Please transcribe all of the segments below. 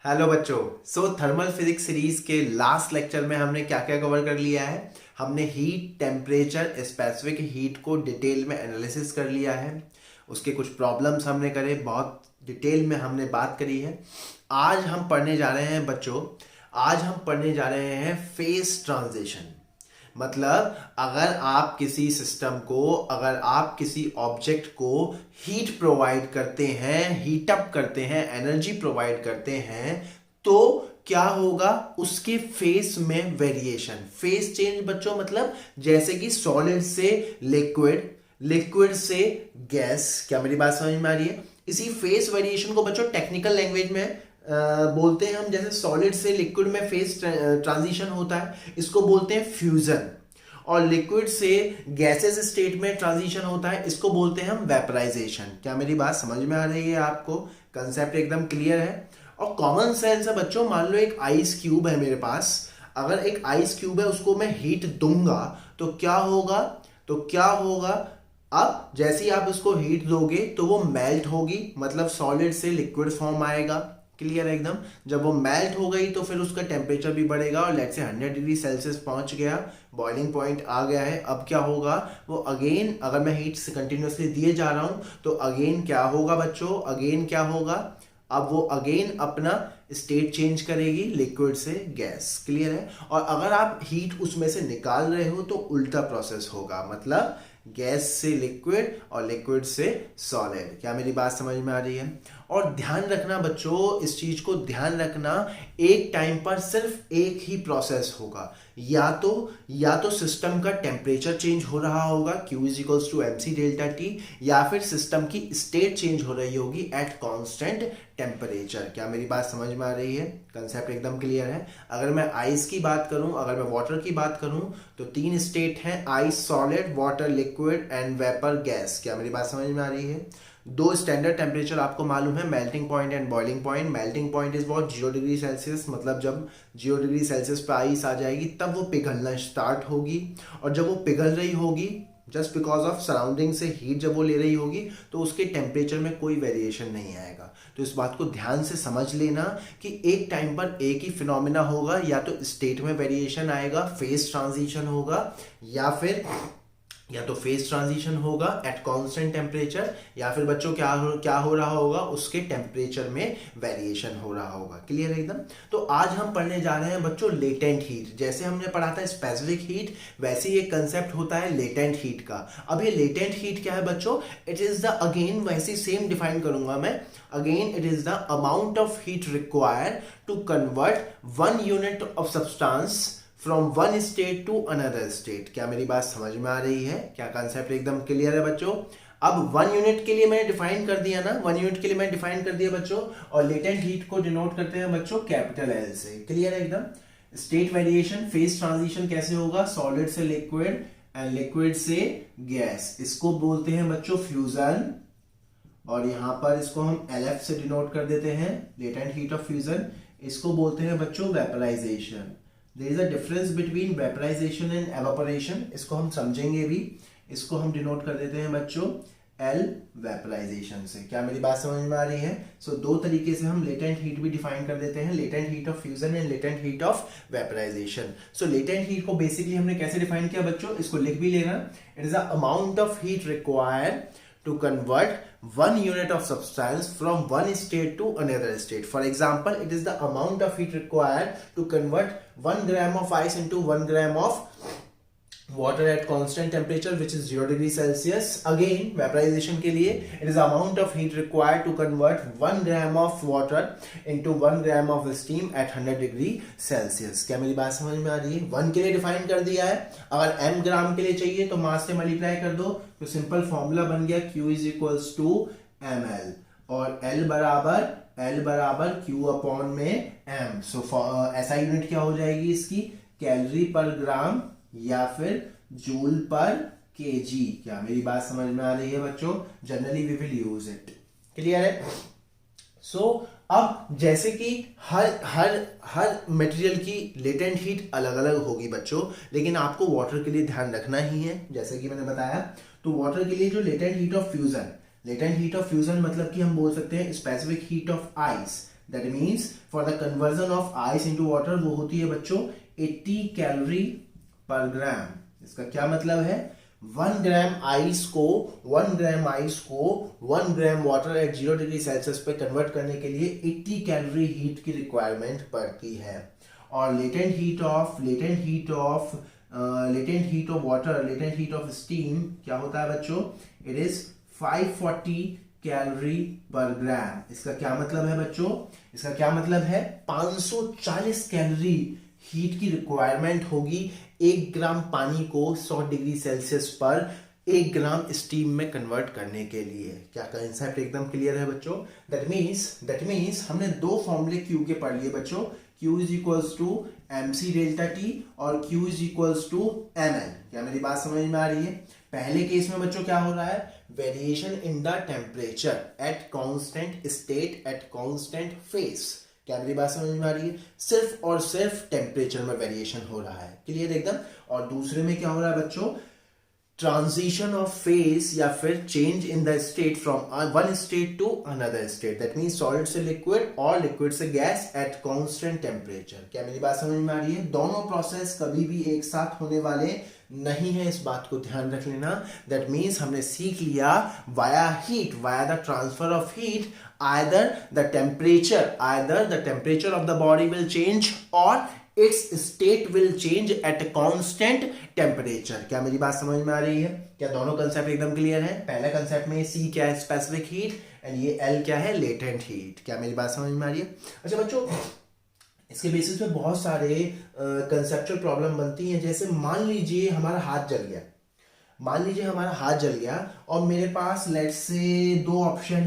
Hello बच्चों। Thermal physics series के last lecture में हमने क्या क्या कवर कर लिया है। हमने हीट, टेम्परेचर, स्पेसिफिक हीट को डिटेल में एनालिसिस कर लिया है। उसके कुछ प्रॉब्लम्स हमने करे, बहुत डिटेल में हमने बात करी है। आज हम पढ़ने जा रहे हैं बच्चों, आज हम पढ़ने जा रहे हैं फेज ट्रांजिशन। मतलब अगर आप किसी सिस्टम को, अगर आप किसी ऑब्जेक्ट को हीट प्रोवाइड करते हैं, हीट अप करते हैं, एनर्जी प्रोवाइड करते हैं, तो क्या होगा उसके फेस में वेरिएशन। फेस चेंज बच्चों मतलब जैसे कि सॉलिड से लिक्विड, लिक्विड से गैस। क्या मेरी बात समझ में आ रही है? इसी फेस वेरिएशन को बच्चों टेक्निकल लैंग्वेज में बोलते हैं हम। जैसे सॉलिड से लिक्विड में फेस ट्रांजिशन होता है, इसको बोलते हैं फ्यूजन। और लिक्विड से गैसेस स्टेट में ट्रांजिशन होता है, इसको बोलते हैं हम वेपराइजेशन। क्या मेरी बात समझ में आ रही है आपको? कंसेप्ट एकदम क्लियर है। और कॉमन सेंस है बच्चों। मान लो एक आइस क्यूब है मेरे पास, अगर एक आइस क्यूब है उसको मैं हीट दूंगा तो क्या होगा? अब जैसे ही आप उसको हीट दोगे तो वो मेल्ट होगी, मतलब सॉलिड से लिक्विड फॉर्म आएगा। क्लियर है एकदम? जब वो मेल्ट हो गई तो फिर उसका टेम्परेचर भी बढ़ेगा और लेट से 100 डिग्री सेल्सियस पहुंच गया, बॉइलिंग पॉइंट आ गया है। अब क्या होगा? वो अगेन, अगर मैं हीट से कंटिन्यूसली दिए जा रहा हूं तो अगेन क्या होगा बच्चों? अगेन क्या होगा? अब वो अगेन अपना स्टेट चेंज करेगी, लिक्विड से गैस। क्लियर है? और अगर आप हीट उसमें से निकाल रहे हो तो उल्टा प्रोसेस होगा, मतलब गैस से लिक्विड और लिक्विड से सॉलिड। क्या मेरी बात समझ में आ रही है? और ध्यान रखना बच्चों, इस चीज को ध्यान रखना, एक टाइम पर सिर्फ एक ही प्रोसेस होगा। या तो सिस्टम का टेम्परेचर चेंज हो रहा होगा, Q is equals to MC delta T, या फिर सिस्टम की स्टेट चेंज हो रही होगी एट कांस्टेंट टेम्परेचर। क्या मेरी बात समझ में आ रही है? कंसेप्ट एकदम क्लियर है। अगर मैं आइस की बात करूं, अगर मैं वाटर की बात करूं, तो 3 स्टेट हैं: ice solid, water liquid and vapour gas. क्या मेरी बात समझ में आ रही है? 2 स्टैंडर्ड टेम्परेचर आपको मालूम है, melting point and boiling point. Melting point is what? 0 degree Celsius, मतलब जब 0 डिग्री सेल्सियस पे आइस आ जाएगी तब वो पिघलना स्टार्ट होगी। और जब वो पिघल रही होगी जस्ट बिकॉज ऑफ सराउंडिंग से हीट जब वो ले रही होगी तो उसके टेम्परेचर में कोई वेरिएशन नहीं आएगा। तो इस बात को ध्यान से समझ लेना कि एक टाइम पर एक ही फिनोमिना होगा, या तो स्टेट में वेरिएशन आएगा, फेज ट्रांजिशन होगा, या तो फेज ट्रांजिशन होगा एट कांस्टेंट टेम्परेचर, या फिर बच्चों क्या हो रहा होगा? उसके टेम्परेचर में वेरिएशन हो रहा होगा। क्लियर है एकदम? तो आज हम पढ़ने जा रहे हैं बच्चों लेटेंट हीट। जैसे हमने पढ़ा था स्पेसिफिक हीट, वैसे ही एक कंसेप्ट होता है लेटेंट हीट का। अब ये लेटेंट हीट क्या है बच्चों? इट इज द, अगेन वैसे सेम डिफाइन करूंगा मैं, again it is the amount of heat required to convert 1 unit of substance from one state to another state. क्या मेरी बात समझ में आ रही है? क्या कंसेप्ट एकदम क्लियर है बच्चों? अब 1 यूनिट के लिए मैंने डिफाइन कर दिया ना, 1 यूनिट के लिए मैंने डिफाइन कर दिया बच्चों। और लेटेंट हीट को डिनोट करते हैं बच्चों कैपिटल L से। क्लियर है एकदम? स्टेट वेरिएशन, फेज ट्रांजिशन कैसे होगा? सॉलिड से लिक्विड एंड लिक्विड से गैस, इसको बोलते हैं बच्चों फ्यूजन। और यहां पर इसको हम LF से डिनोट कर देते हैं, लेटेंट हीट ऑफ फ्यूजन। इसको बोलते हैं बच्चों vaporisation. There is a difference between vaporization and evaporation, इसको हम समझेंगे भी। इसको हम डिनोट कर देते हैं बच्चों L वेपराइजेशन से। क्या मेरी बात समझ में आ रही है? दो तरीके से हम लेटेंट हीट भी डिफाइन कर देते हैं, latent heat of fusion and latent heat of vaporisation. Latent heat को बेसिकली हमने कैसे डिफाइन किया बच्चों? इसको लिख भी लेना। It is the amount of heat required to convert 1 unit of substance from one state to another state. For example, it is the amount of heat required to convert 1 gram of ice into 1 gram of water at constant temperature which is 0 degree Celsius. Again, vaporization के लिए it is the amount of heat required to convert 1 gram of water into 1 gram of steam at 100 degree Celsius. क्या मेरी बात समझ में आ रही है? 1 के लिए डिफाइन कर दिया है। अगर m ग्राम के लिए चाहिए तो मास से मल्टीप्लाई कर दो, तो सिंपल फॉर्मूला बन गया Q is equals to ml, और L बराबर Q अपॉन में m। ऐसा यूनिट क्या हो जाएगी इसकी? कैलोरी पर ग्राम या फिर जूल पर केजी। क्या मेरी बात समझ में आ रही है बच्चों? Generally we will use it. Clear है? अब जैसे कि हर मटेरियल की लेटेंट हीट अलग अलग होगी बच्चों, लेकिन आपको वाटर के लिए ध्यान रखना ही है जैसे कि मैंने बताया। तो वाटर के लिए जो लेटेंट हीट ऑफ फ्यूजन मतलब कि हम बोल सकते हैं specific heat of ice, that means for the conversion of ice into water वो होती है बच्चों 80 कैलोरी पर ग्राम। इसका क्या मतलब है, 1 ग्राम आइस को 1 gram water at 0 degree Celsius पे कन्वर्ट करने के लिए 80 कैलोरी हीट की रिक्वायरमेंट पड़ती है। और latent heat of water, latent heat of steam क्या होता है बच्चों, इट इज 540 कैलोरी पर ग्राम। इसका क्या मतलब है बच्चों, इसका क्या मतलब है 540 कैलोरी हीट की रिक्वायरमेंट होगी 1 ग्राम पानी को 100 डिग्री सेल्सियस पर 1 ग्राम स्टीम में कन्वर्ट करने के लिए। क्या कंसेप्ट एकदम क्लियर है बच्चों। दैट मीन्स हमने दो फॉर्मूले Q के पढ़ लिए बच्चों, Q is equals to MC delta T और Q is equals to ML। क्या मेरी बात समझ में आ रही है। पहले केस में बच्चों क्या हो रहा है, variation in the temperature at constant state eight constant face. क्या मेरी बात समझ में आ रही है, सिर्फ और सिर्फ टेम्परेचर में वेरिएशन हो रहा है, क्लियर एकदम। और दूसरे में क्या हो रहा है बच्चों, ट्रांजिशन ऑफ फेस या फिर change in the state from one state to another state, that means solid से लिक्विड और लिक्विड से गैस एट कांस्टेंट टेम्परेचर। क्या मेरी बात समझ में आ रही है। दोनों प्रोसेस कभी भी एक साथ होने वाले नहीं है, इस बात को ध्यान रख लेना। दैट मीन्स हमने सीख लिया via heat, via the transfer of heat, either the temperature of the body will change or its state will change at a constant temperature। क्या मेरी बात समझ में आ रही है। क्या दोनों कंसेप्ट एकदम क्लियर है। पहले कंसेप्ट में C क्या है, स्पेसिफिक हीट, एंड ये L क्या है, लेटेंट हीट। क्या मेरी बात समझ में आ रही है। अच्छा बच्चों, इसके बेसिस पे बहुत सारे कंसेप्चुअल प्रॉब्लम बनती हैं। जैसे मान लीजिए हमारा हाथ जल गया, और मेरे पास लेट्स से दो ऑप्शन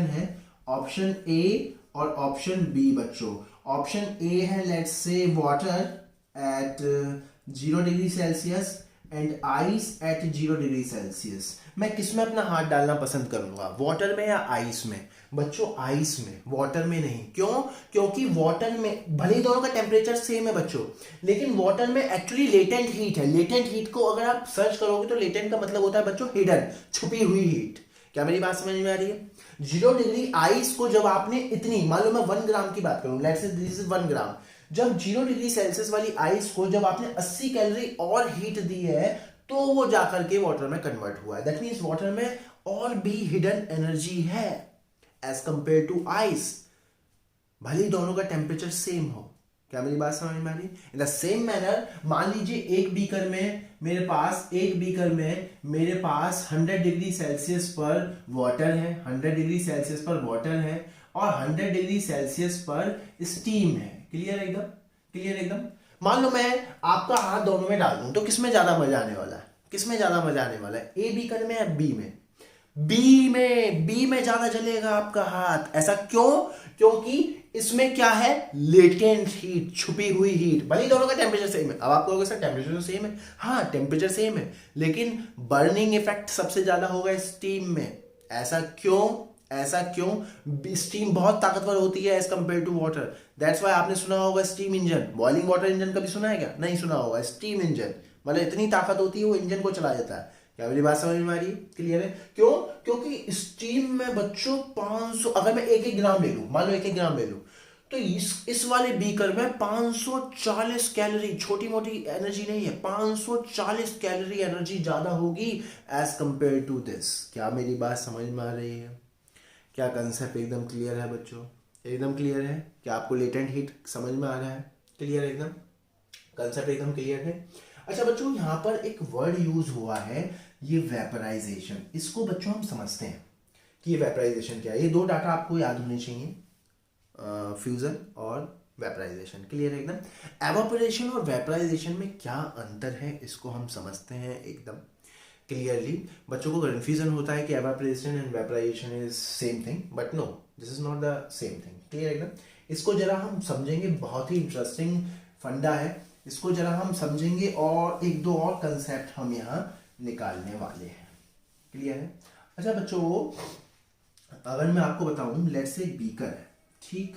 है, ऑप्शन ए और ऑप्शन बी बच्चों। ऑप्शन ए है let's say water at 0 degree Celsius and ice eight 0 degree Celsius. मैं किसमें अपना हाथ डालना पसंद करूंगा, वाटर में या आइस में। बच्चों आइस में, वाटर में नहीं। क्यों, क्योंकि वाटर में भले ही दोनों का टेम्परेचर सेम है बच्चों, लेकिन वाटर में एक्चुअली लेटेंट हीट है। लेटेंट हीट को अगर आप सर्च करोगे तो लेटेंट का मतलब होता है बच्चों हिडन, छुपी हुई हीट। क्या मेरी बात समझ में आ रही है। 0 डिग्री आइस को जब आपने इतनी, मान लो मैं 1 ग्राम की बात करूं, लेट्स से दिस इज 1 ग्राम, जब 0 डिग्री सेल्सियस वाली आइस को जब आपने 80 कैलोरी और हीट दी है तो वो जाकर के वाटर में कन्वर्ट हुआ है। दैट मींस वाटर में और भी हिडन एनर्जी है एज कंपेयर टू आइस, भले ही दोनों का टेम्परेचर सेम हो। क्या मेरी बात समझ में आ रही है। इन द सेम मैनर मान लीजिए एक बीकर में मेरे पास 100 डिग्री सेल्सियस पर वाटर है, 100 डिग्री सेल्सियस पर वाटर है और 100 डिग्री सेल्सियस पर स्टीम है। क्लियर एकदम। मान लो मैं आपका हाथ दोनों में डाल दूं तो किसमें ज्यादा मजा आने वाला है, ए बीकर में या बी में। बी में ज्यादा जलेगा आपका हाथ। ऐसा क्यों, क्योंकि इसमें क्या है, लेटेंट हीट, छुपी हुई हीट। भले ही दोनों का टेम्परेचर सेम है। अब आप कहोगे सर टेम्परेचर तो सेम है, हाँ टेम्परेचर सेम है, लेकिन बर्निंग इफेक्ट सबसे ज्यादा होगा स्टीम में। ऐसा क्यों, स्टीम बहुत ताकतवर होती है as compare to water. That's why आपने सुना होगा steam engine. Boiling water engine कभी सुना है क्या, नहीं सुना होगा। स्टीम इंजन मतलब इतनी ताकत होती है वो इंजन को चला देता है। क्या मेरी बात समझ में आ रही है, क्लियर है। क्यों, क्योंकि स्टीम में बच्चों 500, अगर मैं 1 ग्राम ले लूं, मान लो 1 ग्राम ले लूं, तो इस वाले बीकर में 540 कैलोरी, छोटी मोटी एनर्जी नहीं है, 540 कैलोरी एनर्जी ज्यादा होगी एज कंपेयर टू दिस। क्या मेरी बात समझ में आ रही है। क्या कंसेप्ट एकदम क्लियर है बच्चों, एकदम क्लियर है। क्या आपको लेटेंट हीट समझ में आ रहा है, क्लियर एकदम, कंसेप्ट एकदम क्लियर है। अच्छा बच्चों, यहां पर एक वर्ड यूज हुआ है, ये वेपराइजेशन। इसको बच्चों हम समझते हैं कि ये वेपराइजेशन क्या है। ये दो डाटा आपको याद होने चाहिए, फ्यूजन और वेपराइजेशन। क्लियर है एकदम। एवापोरेशन और वेपराइजेशन में क्या अंतर है इसको हम समझते हैं एकदम क्लियरली। बच्चों को कन्फ्यूजन होता है कि evaporation and vaporisation is same thing, but no, this is not the same thing. Clear एकदम। इसको जरा हम समझेंगे, बहुत ही इंटरेस्टिंग फंडा है, इसको जरा हम समझेंगे और एक दो और कंसेप्ट हम यहाँ निकालने वाले हैं। क्लियर है। अच्छा बच्चों, अगर मैं आपको बताऊं, लेट्स से एक बीकर है, ठीक,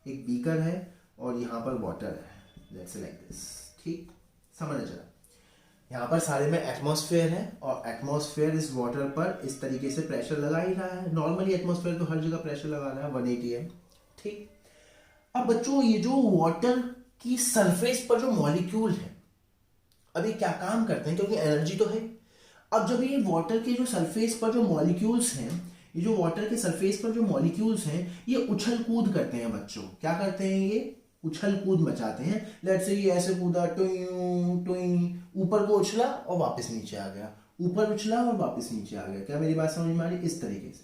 एक बीकर है और यहाँ पर वाटर है, लेट्स से लाइक दिस, ठीक, समझ चला। यहाँ पर सारे में एटमॉस्फेयर है और एटमॉस्फेयर इस वाटर पर इस तरीके से प्रेशर लगा ही रहा है। नॉर्मली एटमॉस्फेयर तो हर जगह प्रेशर लगा रहा है, 180 है, ठीक। अब बच्चों ये जो वाटर की सरफेस पर जो मॉलिक्यूल है अब ये क्या काम करते हैं, क्योंकि एनर्जी तो है। अब जब ये वाटर के जो सरफेस पर जो मॉलिक्यूल्स हैं, ये जो वाटर के सरफेस पर जो मॉलिक्यूल्स हैं ये उछल कूद करते हैं बच्चों। क्या करते हैं, ये उछल कूद मचाते हैं। लेट्स से ये ऐसे कूदा, टुई टुई, ऊपर को उछला और वापस नीचे आ गया, ऊपर उछला और वापस नीचे आ गया। क्या मेरी बात समझ में आ रही? इस तरीके से।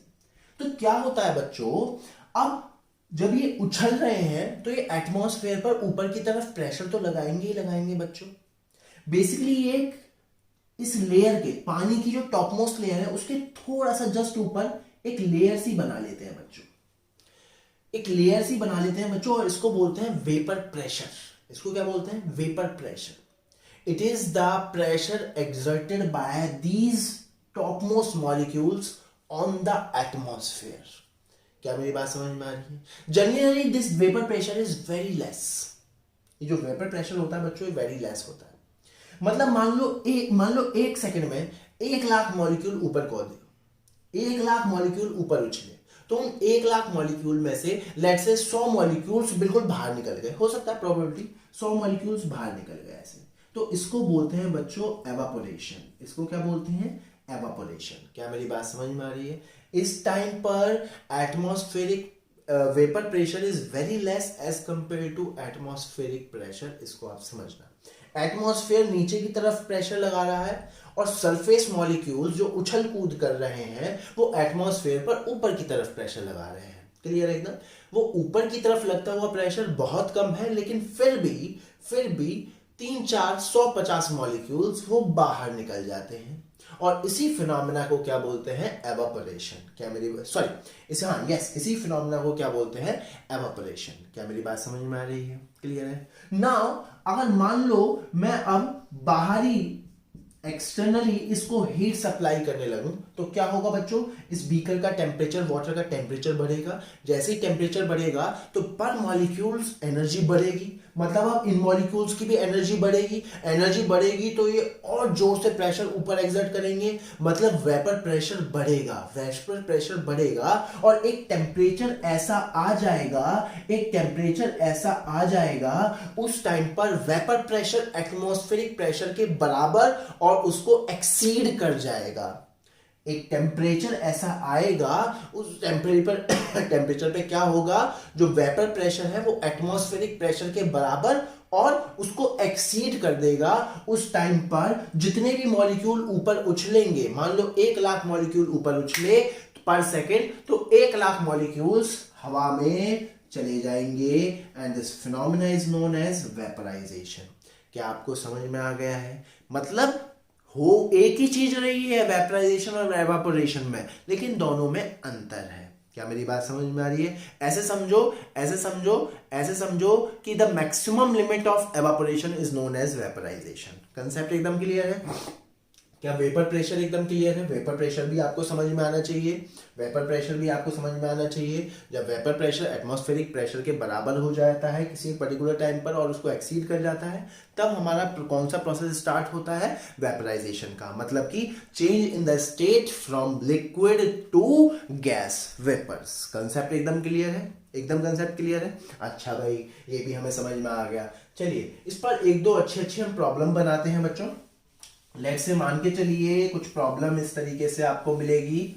तो क्या होता है बच्चों, अब जब ये उछल रहे हैं तो ये एटमॉस्फेयर पर ऊपर की तरफ प्रेशर तो लगाएंगे ही लगाएंगे बच्चों। बेसिकली एक इस लेयर के, पानी की जो टॉप मोस्ट लेयर है उसके थोड़ा सा जस्ट ऊपर एक लेयर सी बना लेते हैं बच्चों, एक लेयर सी बना लेते हैं बच्चों, और इसको बोलते हैं वेपर प्रेशर। इसको क्या बोलते हैं? Vapour pressure. It is the pressure exerted by these top most molecules on the atmosphere. क्या मेरी बात समझ में आ रही है? Generally this vapour pressure is very less. ये जो वेपर प्रेशर होता है बच्चों ये वेरी लेस होता है। मतलब मान लो एक सेकंड में 1,00,000 मॉलिक्यूल ऊपर को दे, 1,00,000 मॉलिक्यूल ऊपर उछले, तो उन 1,00,000 मॉलिक्यूल में से लेट्स से 100 मॉलिक्यूल्स बिल्कुल बाहर निकल गए। हो सकता है प्रोबेबिलिटी 100 मॉलिक्यूल्स बाहर निकल गए ऐसे। तो इसको बोलते हैं बच्चों एवापोरेशन। इसको क्या बोलते हैं? एवापोरेशन। क्या मेरी बात समझ में आ रही है? इस टाइम पर atmospheric vapour pressure is very less as compare to atmospheric pressure. इसको आप समझना। एटमॉस्फेयर नीचे की तरफ प्रेशर लगा रहा है और सरफेस मॉलिक्यूल्स जो उछल कूद कर रहे हैं वो एटमॉस्फेयर पर ऊपर की तरफ प्रेशर लगा रहे हैं। क्लियर एकदम? वो ऊपर की तरफ लगता हुआ प्रेशर बहुत कम है, लेकिन फिर भी 3-4-150 मॉलिक्यूल्स वो बाहर निकल जाते हैं। और इसी फिनोमेना को क्या बोलते हैं? एवापोरेशन। क्या मेरी इसी फिनोमेना को क्या बोलते हैं? एवापोरेशन। क्या मेरी बात समझ में आ रही है? क्लियर है? नाउ अगर मान लो मैं अब बाहरी एक्सटर्नली इसको हीट सप्लाई करने लगूं तो क्या होगा बच्चों? इस बीकर का टेम्परेचर, वाटर का टेम्परेचर बढ़ेगा। जैसे ही टेम्परेचर बढ़ेगा तो पर मॉलिक्यूल्स एनर्जी बढ़ेगी, मतलब अब इन मॉलिक्यूल्स की भी एनर्जी बढ़ेगी। एनर्जी बढ़ेगी तो ये और जोर से प्रेशर ऊपर एक्सर्ट करेंगे, मतलब वेपर प्रेशर बढ़ेगा। वेपर प्रेशर बढ़ेगा और एक टेम्परेचर ऐसा आ जाएगा उस टाइम पर वेपर प्रेशर एटमॉस्फेरिक प्रेशर के बराबर और उसको एक्सीड कर जाएगा। एक टेम्परेचर ऐसा आएगा, उस टेम्परेचर पे क्या होगा? जो वेपर प्रेशर है वो एटमॉस्फेरिक प्रेशर के बराबर और उसको एक्सीड कर देगा। उस टाइम पर जितने भी मॉलिक्यूल ऊपर उछलेंगे, मान लो 1,00,000 मॉलिक्यूल ऊपर उछले पर सेकेंड, तो 1,00,000 मॉलिक्यूल्स हवा में चले जाएंगे and this phenomena is known as vaporization. क्या आपको समझ में आ गया है? मतलब हो एक ही चीज रही है वेपराइजेशन और एवापोरेशन में, लेकिन दोनों में अंतर है। क्या मेरी बात समझ में आ रही है? ऐसे समझो कि the maximum limit of evaporation is known as vaporization. Concept एकदम क्लियर है? क्या वेपर प्रेशर एकदम क्लियर है? वेपर प्रेशर भी आपको समझ में आना चाहिए। जब वेपर प्रेशर एटमॉस्फेरिक प्रेशर के बराबर हो जाता है किसी पर्टिकुलर टाइम पर और उसको एक्सीड कर जाता है, तब हमारा कौन सा प्रोसेस स्टार्ट होता है? वेपराइजेशन का। मतलब कि change in the state from liquid to gas, vapours. Concept एकदम क्लियर है? कंसेप्ट क्लियर है? अच्छा भाई, ये भी हमें समझ में आ गया। चलिए इस पर एक दो अच्छे हम प्रॉब्लम बनाते हैं बच्चों। लेट्स से मान के चलिए कुछ प्रॉब्लम इस तरीके से आपको मिलेगी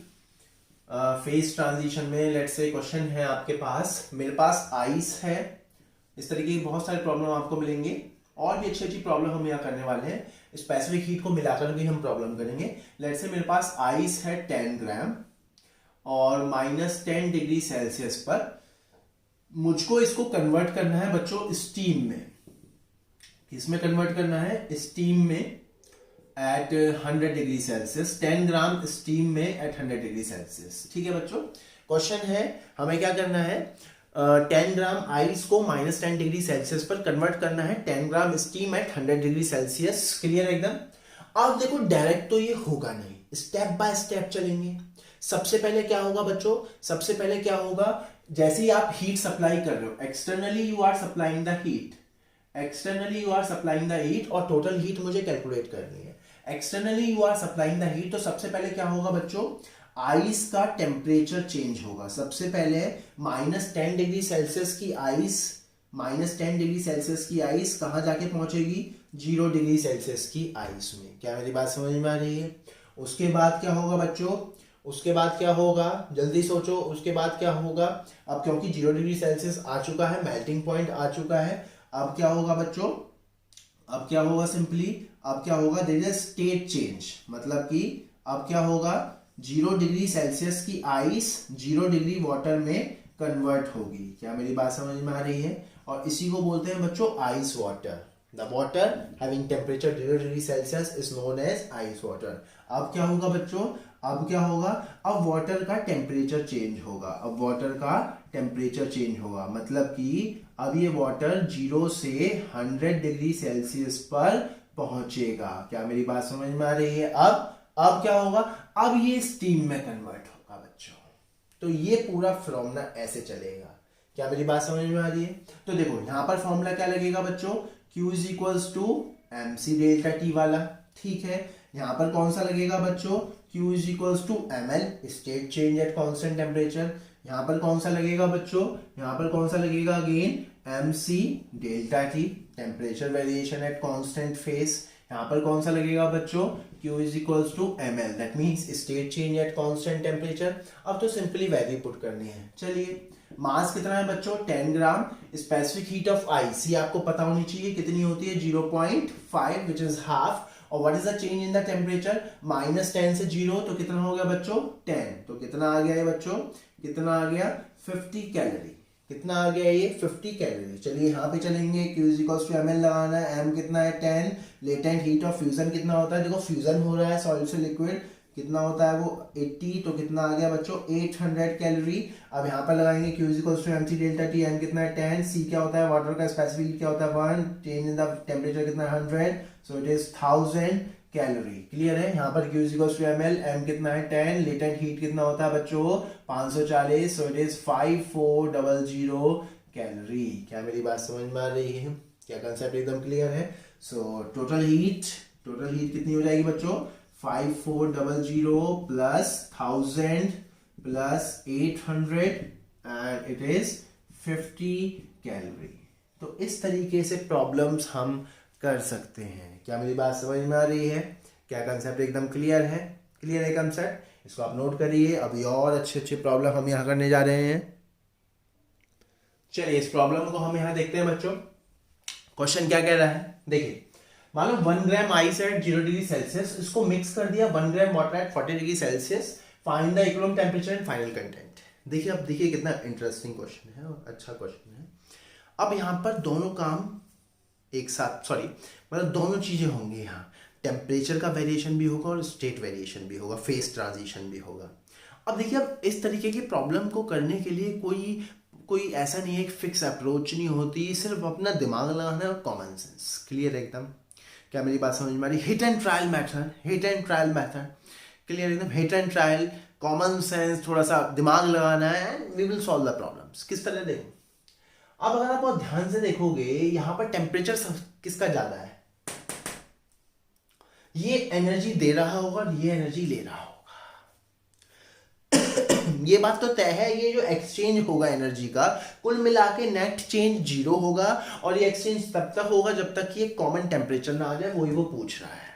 फेज ट्रांजिशन में। लेट्स से क्वेश्चन है आपके पास, मेरे पास आइस है, इस तरीके की बहुत सारे प्रॉब्लम आपको मिलेंगे और भी अच्छी प्रॉब्लम हम यहाँ करने वाले हैं। स्पेसिफिक हीट को मिलाकर भी हम प्रॉब्लम करेंगे। लेट्स से मेरे पास आइस है 10 ग्राम और -10 डिग्री सेल्सियस पर। मुझको इसको कन्वर्ट करना है बच्चों स्टीम में। किसमें कन्वर्ट करना है? स्टीम में eight 100 degree Celsius. 10 gram steam में एट 100 डिग्री सेल्सियस। ठीक है बच्चों, क्वेश्चन है हमें क्या करना है? 10 ग्राम आइस को -10 डिग्री सेल्सियस पर कन्वर्ट करना है 10 gram steam at 100 degree Celsius. Clear एकदम? अब देखो डायरेक्ट तो ये होगा नहीं, स्टेप बाय स्टेप चलेंगे। सबसे पहले क्या होगा बच्चों? जैसे ही आप हीट सप्लाई कर रहे हो, externally you are supplying the heat और टोटल हीट मुझे कैलकुलेट करनी है। Externally you are supplying the heat, तो सबसे पहले क्या होगा बच्चों? आइस का टेम्परेचर चेंज होगा। सबसे पहले -10 डिग्री सेल्सियस की आइस, कहाँ जाके पहुंचेगी? 0 डिग्री सेल्सियस की आइस में। क्या मेरी बात समझ में आ रही है? उसके बाद क्या होगा बच्चों? उसके बाद क्या होगा? जल्दी सोचो, उसके बाद क्या होगा? अब क्योंकि 0 डिग्री सेल्सियस आ चुका है, मेल्टिंग पॉइंट आ चुका है, अब क्या होगा बच्चों? अब क्या होगा? सिंपली अब क्या होगा? देयर इज स्टेट चेंज, मतलब कि अब क्या होगा? 0 डिग्री सेल्सियस की आइस 0 डिग्री वाटर में कन्वर्ट होगी। क्या मेरी बात समझ में आ रही है? और इसी को बोलते हैं बच्चों ice water. The water having temperature 0 degree Celsius is known as ice water. अब क्या होगा बच्चों? अब क्या होगा? अब वाटर का टेम्परेचर चेंज होगा। अब वाटर का टेम्परेचर चेंज होगा, मतलब कि अब ये वाटर 0 से 100 डिग्री सेल्सियस पर पहुंचेगा। क्या मेरी बात समझ में आ रही है? अब क्या होगा? अब ये स्टीम में कन्वर्ट होगा बच्चों। तो ये पूरा फॉर्मूला ऐसे चलेगा। क्या मेरी बात समझ में आ रही है? तो देखो यहां पर फॉर्मूला क्या लगेगा बच्चों? Q is equals to MC delta T वाला, ठीक है। यहां पर कौन सा लगेगा बच्चों? Q is equals to ML, state change at constant temperature. यहां पर कौन सा लगेगा बच्चों? यहां पर कौन सा लगेगा? Again MC delta T, temperature variation at constant phase. यहां पर कौन सा लगेगा बच्चों? Q is equals to ML, that means state change at constant temperature. अब तो सिंपली वैल्यू पुट करनी है। चलिए, मास कितना है बच्चों? 10 ग्राम। स्पेसिफिक हीट ऑफ आइस ये आपको पता होनी चाहिए, कितनी होती है? 0.5, विच इज हाफ। और what is the change in the temperature? -10 से 0, तो कितना हो गया बच्चों? 10। तो कितना आ गया ये बच्चों? कितना आ गया? 50 कैलोरी। कितना आ गया ये? 50 कैलोरी। चलिए यहाँ पे चलेंगे, Q is equals to ML लगाना है। M कितना है? 10। लेटेंट हीट ऑफ फ्यूजन कितना होता है? देखो फ्यूजन हो रहा है सॉलिड से लिक्विड, कितना होता है वो? 80। तो कितना आ गया बच्चों? 800 कैलोरी। अब यहाँ पर लगाएंगे Q is equals to MC delta T। M कितना है? 10। C क्या होता है? वाटर का स्पेसिफिक हीट क्या होता है? 1। चेंज इन द टेम्परेचर कितना है? 100। So it is 1000 calorie. Clear है? यहाँ पर Q is equals to ML, M कितना है? 10। लेटेंट हीट कितना होता है बच्चों? 540। सो इट इज 5400 कैलोरी। क्या मेरी बात समझ में आ रही है? क्या कंसेप्ट एकदम क्लियर है? सो टोटल हीट कितनी हो जाएगी बच्चों? 5400 plus 1000 plus 800 and it is 50 calorie. तो इस तरीके से प्रॉब्लम्स हम कर सकते हैं। क्या मेरी बात समझ में आ रही है? क्या कंसेप्ट एकदम क्लियर है? क्लियर है कंसेप्ट? इसको आप नोट करिए। अभी और अच्छे प्रॉब्लम हम यहां करने जा रहे हैं। चलिए इस प्रॉब्लम को हम यहां देखते हैं बच्चों। क्वेश्चन क्या कह रहा है? देखिए, मान लो 1 gram ice eight 0 degree Celsius, इसको मिक्स कर दिया 1 gram water at 40 degree Celsius, find the equilibrium temperature and final content. देखिए, अब देखिए कितना इंटरेस्टिंग क्वेश्चन है और अच्छा क्वेश्चन है। अब यहां पर दोनों काम एक साथ, मतलब दोनों चीजें होंगी। यहाँ टेम्परेचर का वेरिएशन भी होगा और स्टेट वेरिएशन भी होगा, फेस ट्रांजिशन भी होगा। अब देखिए, अब इस तरीके की प्रॉब्लम को करने के लिए कोई ऐसा नहीं है, एक फिक्स अप्रोच नहीं होती, सिर्फ अपना दिमाग लगाना और कॉमन सेंस। क्लियर एकदम? क्या मेरी बात समझ में आ रही? Hit and trial method, clear एकदम? Hit and trial, common sense, थोड़ा सा दिमाग लगाना है and we will solve the problems. किस तरह? देखो, अब अगर आप बहुत ध्यान से देखोगे, यहां पर टेम्परेचर किसका ज्यादा है? ये एनर्जी दे रहा होगा और ये एनर्जी ले रहा होगा। ये बात तो तय है, ये जो एक्सचेंज होगा एनर्जी का, कुल मिला के नेट चेंज 0 होगा। और ये एक्सचेंज तब तक होगा जब तक कि एक कॉमन टेम्परेचर ना आ जाए, वही वो पूछ रहा है।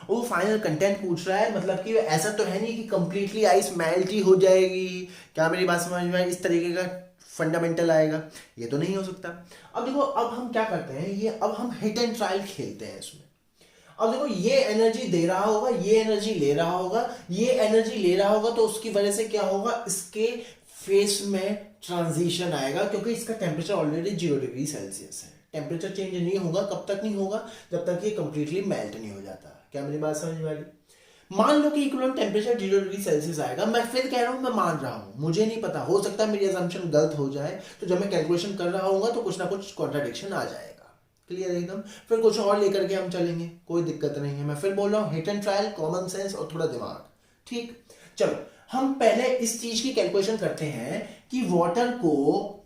वो फाइनल कंटेंट पूछ रहा है, मतलब कि ऐसा तो है नहीं कि कंप्लीटली आइस मेल्ट ही हो जाएगी। क्या मेरी बात समझ में आई? इस तरीके का फंडामेंटल आएगा, ये तो नहीं हो सकता। अब देखो, अब हम क्या करते हैं, ये अब हम हिट एंड ट्रायल खेलते हैं इसमें। अब देखो, ये एनर्जी दे रहा होगा, ये एनर्जी ले रहा होगा, ये एनर्जी ले रहा होगा, तो उसकी वजह से क्या होगा? इसके फेस में ट्रांजिशन आएगा, क्योंकि इसका टेम्परेचर ऑलरेडी 0 डिग्री सेल्सियस है। टेम्परेचर चेंज नहीं होगा, कब तक नहीं होगा? जब तक ये कंप्लीटली मेल्ट नहीं हो जाता। क्या मेरी बात समझ में आ रही? मान लो कि इक्विलिब्रियम टेम्परेचर 0 डिग्री सेल्सियस आएगा। मैं फिर कह रहा हूं, मैं मान रहा हूं, मुझे नहीं पता, हो सकता है मेरी असम्पशन गलत हो जाए। तो जब मैं कैलकुलेशन कर रहा हूँ तो कुछ ना कुछ कॉन्ट्राडिक्शन आ जाएगा। क्लियर एकदम? फिर कुछ और लेकर के हम चलेंगे, कोई दिक्कत नहीं है। मैं फिर बोल रहा हूँ, hit and trial, common sense और थोड़ा दिमाग। ठीक, चलो हम पहले इस चीज की कैलकुलेशन करते हैं कि वाटर को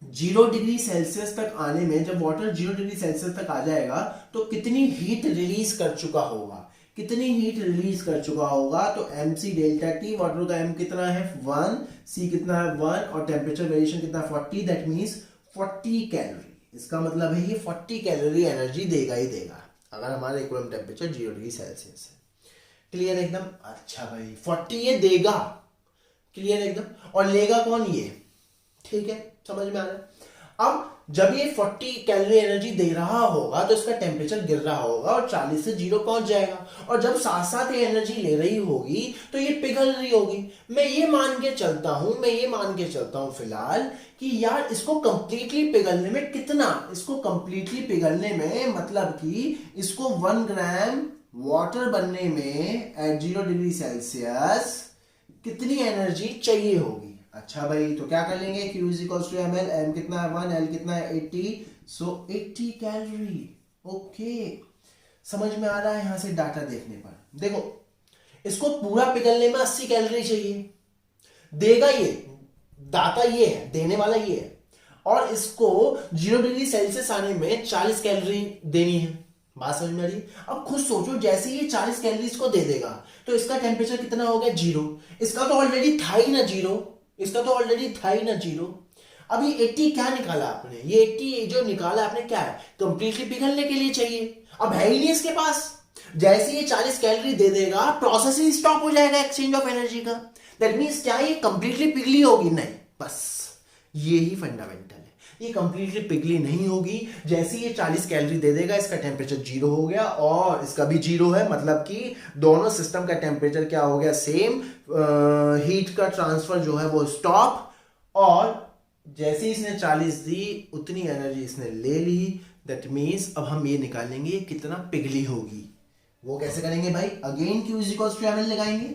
0 डिग्री सेल्सियस तक आने में, जब वाटर 0 डिग्री सेल्सियस तक आ जाएगा तो कितनी हीट रिलीज कर चुका होगा। कितनी हीट रिलीज कर चुका होगा, तो mc डेल्टा टी, वाटर का m कितना है 1, c कितना है 1 और टेम्परेचर वेरिएशन कितना 40, दैट मींस 40 कैलोरी। इसका मतलब है ये 40 कैलोरी एनर्जी देगा ही देगा अगर हमारा इक्विलिब्रियम टेम्परेचर 0 डिग्री सेल्सियस है। क्लियर एकदम? अच्छा भाई 40 ये देगा, क्लियर एकदम, और लेगा कौन? ये। ठीक है, समझ में आ रहा है? अब जब ये 40 कैलोरी एनर्जी दे रहा होगा तो इसका टेम्परेचर गिर रहा होगा और 40 से 0 पहुंच जाएगा, और जब साथ साथ ये एनर्जी ले रही होगी तो ये पिघल रही होगी। मैं ये मान के चलता हूं फिलहाल कि यार इसको कंप्लीटली पिघलने में कितना, इसको कंप्लीटली पिघलने में मतलब कि इसको 1 ग्राम वाटर बनने में एट 0 डिग्री सेल्सियस कितनी एनर्जी चाहिए होगी। अच्छा भाई, तो क्या कर लेंगे, Q is equals to ml, m कितना है 1, l कितना है 80, सो 80 कैलोरी। ओके, समझ में आ रहा है? यहां से डाटा देखने पर देखो, इसको पूरा पिघलने में 80 कैलोरी चाहिए, देगा ये, दाता ये है, देने वाला ये है, और इसको 0 डिग्री सेल्सियस आने में 40 कैलोरी देनी है। बात समझ में आ रही है? अब खुद सोचो, जैसे ये 40 कैलोरीज को दे देगा तो इसका टेम्परेचर कितना हो गया 0, इसका तो ऑलरेडी था ही ना 0, इसका तो ऑलरेडी था ही ना 0। अभी 80 क्या निकाला आपने, ये 80 जो निकाला आपने क्या है, कंप्लीटली पिघलने के लिए चाहिए, अब है ही नहीं इसके पास। जैसे ये 40 कैलोरी दे देगा प्रोसेस ही स्टॉप हो जाएगा एक्सचेंज ऑफ एनर्जी का। दैट मींस क्या ये कंप्लीटली पिघली होगी? नहीं, बस ये ही फंडामेंटल है, ये कंप्लीटली पिघली नहीं होगी। जैसे ये 40 कैलोरी दे देगा इसका टेम्परेचर 0 हो गया और इसका भी 0 है, मतलब कि दोनों सिस्टम का टेम्परेचर क्या हो गया, सेम। हीट का ट्रांसफर जो है वो स्टॉप, और जैसे इसने 40 दी उतनी एनर्जी इसने ले ली। दैट मीन्स अब हम ये निकालेंगे कितना पिघली होगी। वो कैसे करेंगे भाई, again Q is equals to ml लगाएंगे,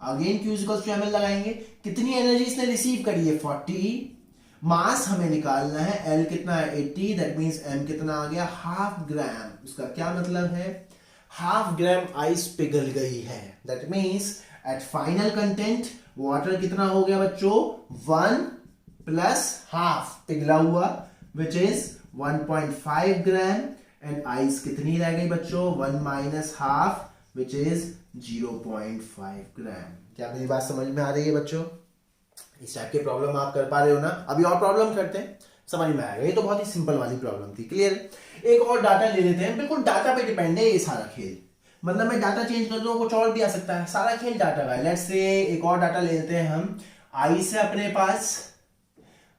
again Q is equals to ml लगाएंगे। कितनी एनर्जी इसने रिसीव करी है 40, मास हमें निकालना है, L कितना है 80, दैट मींस M कितना आ गया हाफ ग्राम। उसका क्या मतलब है, हाफ ग्राम आइस पिघल गई है। That means at final content water कितना हो गया बच्चों, 1 प्लस हाफ पिघला हुआ which is 1.5 gram, and ice कितनी रह गई बच्चों, 1 minus half which is 0.5 gram. क्या मेरी बात समझ में आ रही है बच्चों? इस टाइप के प्रॉब्लम आप कर पा रहे हो ना? अभी और प्रॉब्लम करते हैं, समझ में आएगा। ये तो बहुत ही सिंपल वाली प्रॉब्लम थी, क्लियर? एक और डाटा ले लेते हैं, बिल्कुल डाटा पे डिपेंड है ये सारा खेल। मतलब मैं डाटा चेंज कर दूं कुछ और भी आ सकता है, सारा खेल डाटा का है। लेट्स से एक और डाटा ले लेते हैं हम, आइस है अपने पास,